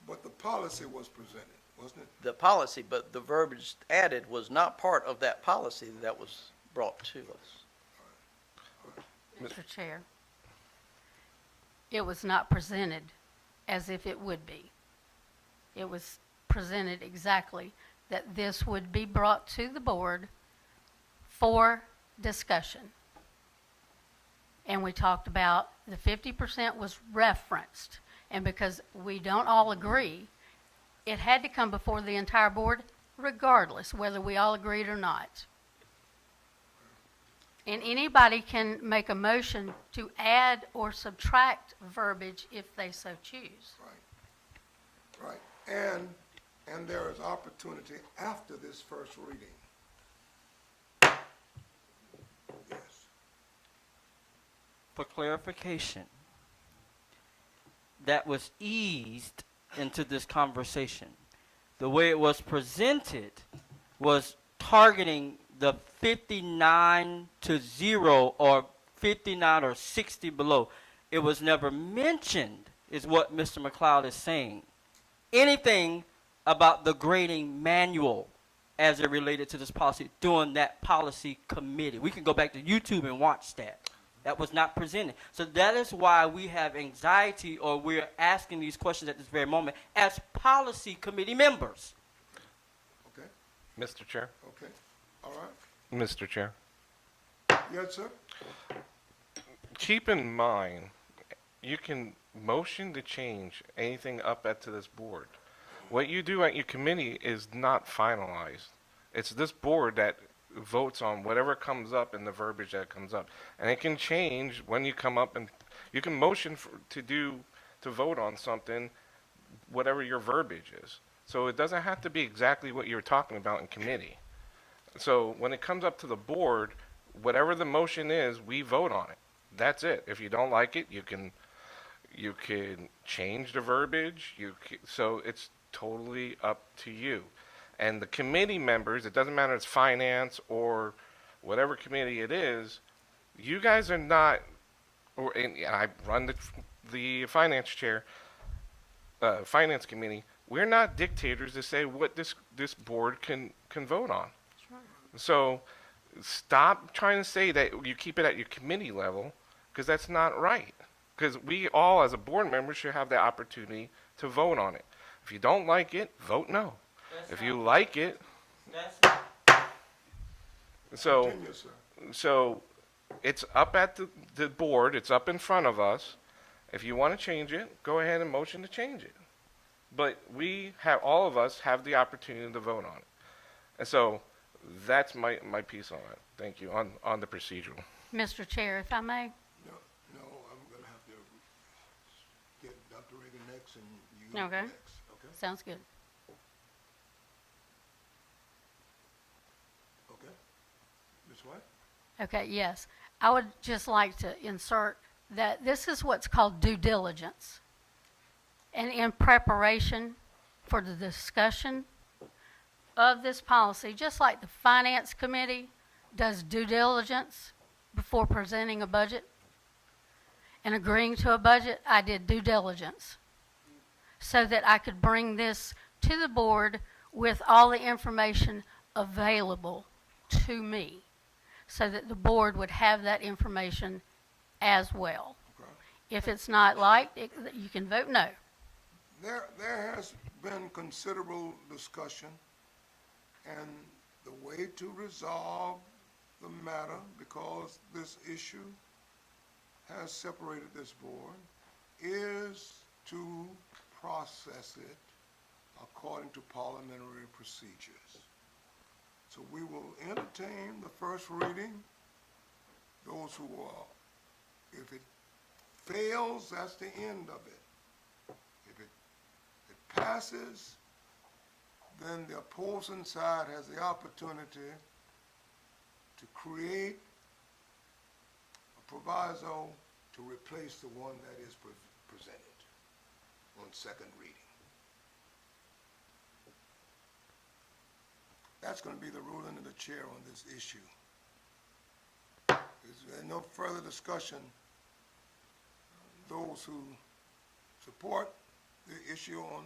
But the policy was presented, wasn't it? The policy, but the verbiage added was not part of that policy that was brought to us. Mr. Chair, it was not presented as if it would be. It was presented exactly that this would be brought to the board for discussion. And we talked about the 50% was referenced. And because we don't all agree, it had to come before the entire board regardless whether we all agreed or not. And anybody can make a motion to add or subtract verbiage if they so choose. Right. And there is opportunity after this first reading. Yes. For clarification, that was eased into this conversation. The way it was presented was targeting the 59 to 0 or 59 or 60 below. It was never mentioned, is what Mr. McLeod is saying. Anything about the grading manual as it related to this policy during that policy committee. We can go back to YouTube and watch that. That was not presented. So that is why we have anxiety, or we're asking these questions at this very moment as policy committee members. Okay. Mr. Chair? Okay. All right. Mr. Chair? Yes, sir? Keep in mind, you can motion to change anything up to this board. What you do at your committee is not finalized. It's this board that votes on whatever comes up in the verbiage that comes up. And it can change when you come up, and you can motion to vote on something, whatever your verbiage is. So it doesn't have to be exactly what you're talking about in committee. So when it comes up to the board, whatever the motion is, we vote on it. That's it. If you don't like it, you can change the verbiage. So it's totally up to you. And the committee members, it doesn't matter if it's finance or whatever committee it is, you guys are not, and I run the finance chair, finance committee. We're not dictators to say what this board can vote on. So stop trying to say that you keep it at your committee level, because that's not right. Because we all, as a board member, should have the opportunity to vote on it. If you don't like it, vote no. If you like it, Continue, sir. so it's up at the board, it's up in front of us. If you want to change it, go ahead and motion to change it. But all of us have the opportunity to vote on it. And so that's my piece on it. Thank you, on the procedural. Mr. Chair, if I may, No, I'm going to have to get Dr. Reagan next and you Okay. next. Okay? sounds good. Okay. Ms. White? Okay, yes. I would just like to insert that this is what's called due diligence. And in preparation for the discussion of this policy, just like the Finance Committee does due diligence before presenting a budget and agreeing to a budget, I did due diligence so that I could bring this to the board with all the information available to me, so that the board would have that information as well. Okay. If it's not liked, you can vote no. There has been considerable discussion, and the way to resolve the matter, because this issue has separated this board, is to process it according to parliamentary procedures. So we will entertain the first reading. Those who are, if it fails, that's the end of it. If it passes, then the opposing side has the opportunity to create a proviso to replace the one that is presented on second reading. That's going to be the ruling of the chair on this issue. Is there no further discussion? Those who support the issue on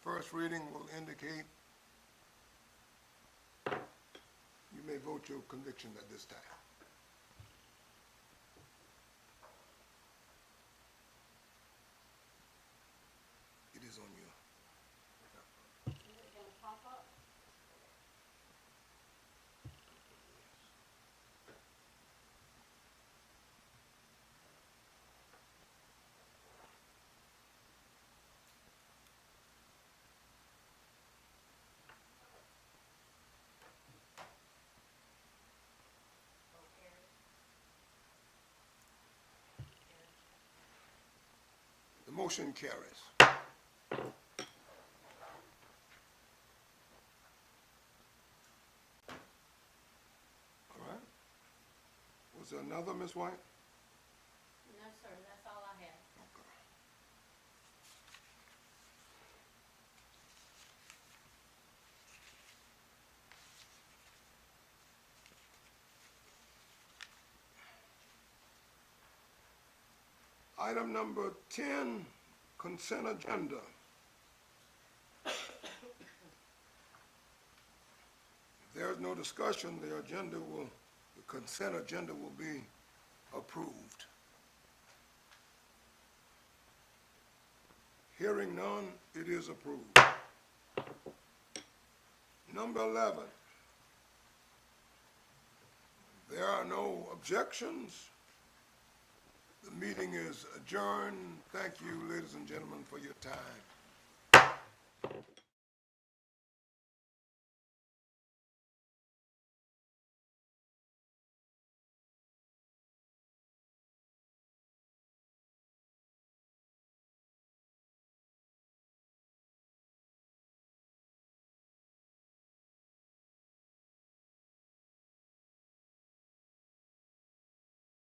first reading will indicate. You may vote your conviction at this time. It is on you. The motion carries. All right. Was there another, Ms. White? No, sir, that's all I had. Item number 10, consent agenda. If there's no discussion, the consent agenda will be approved. Hearing none, it is approved. Number 11, there are no objections. The meeting is adjourned. Thank you, ladies and gentlemen, for your time.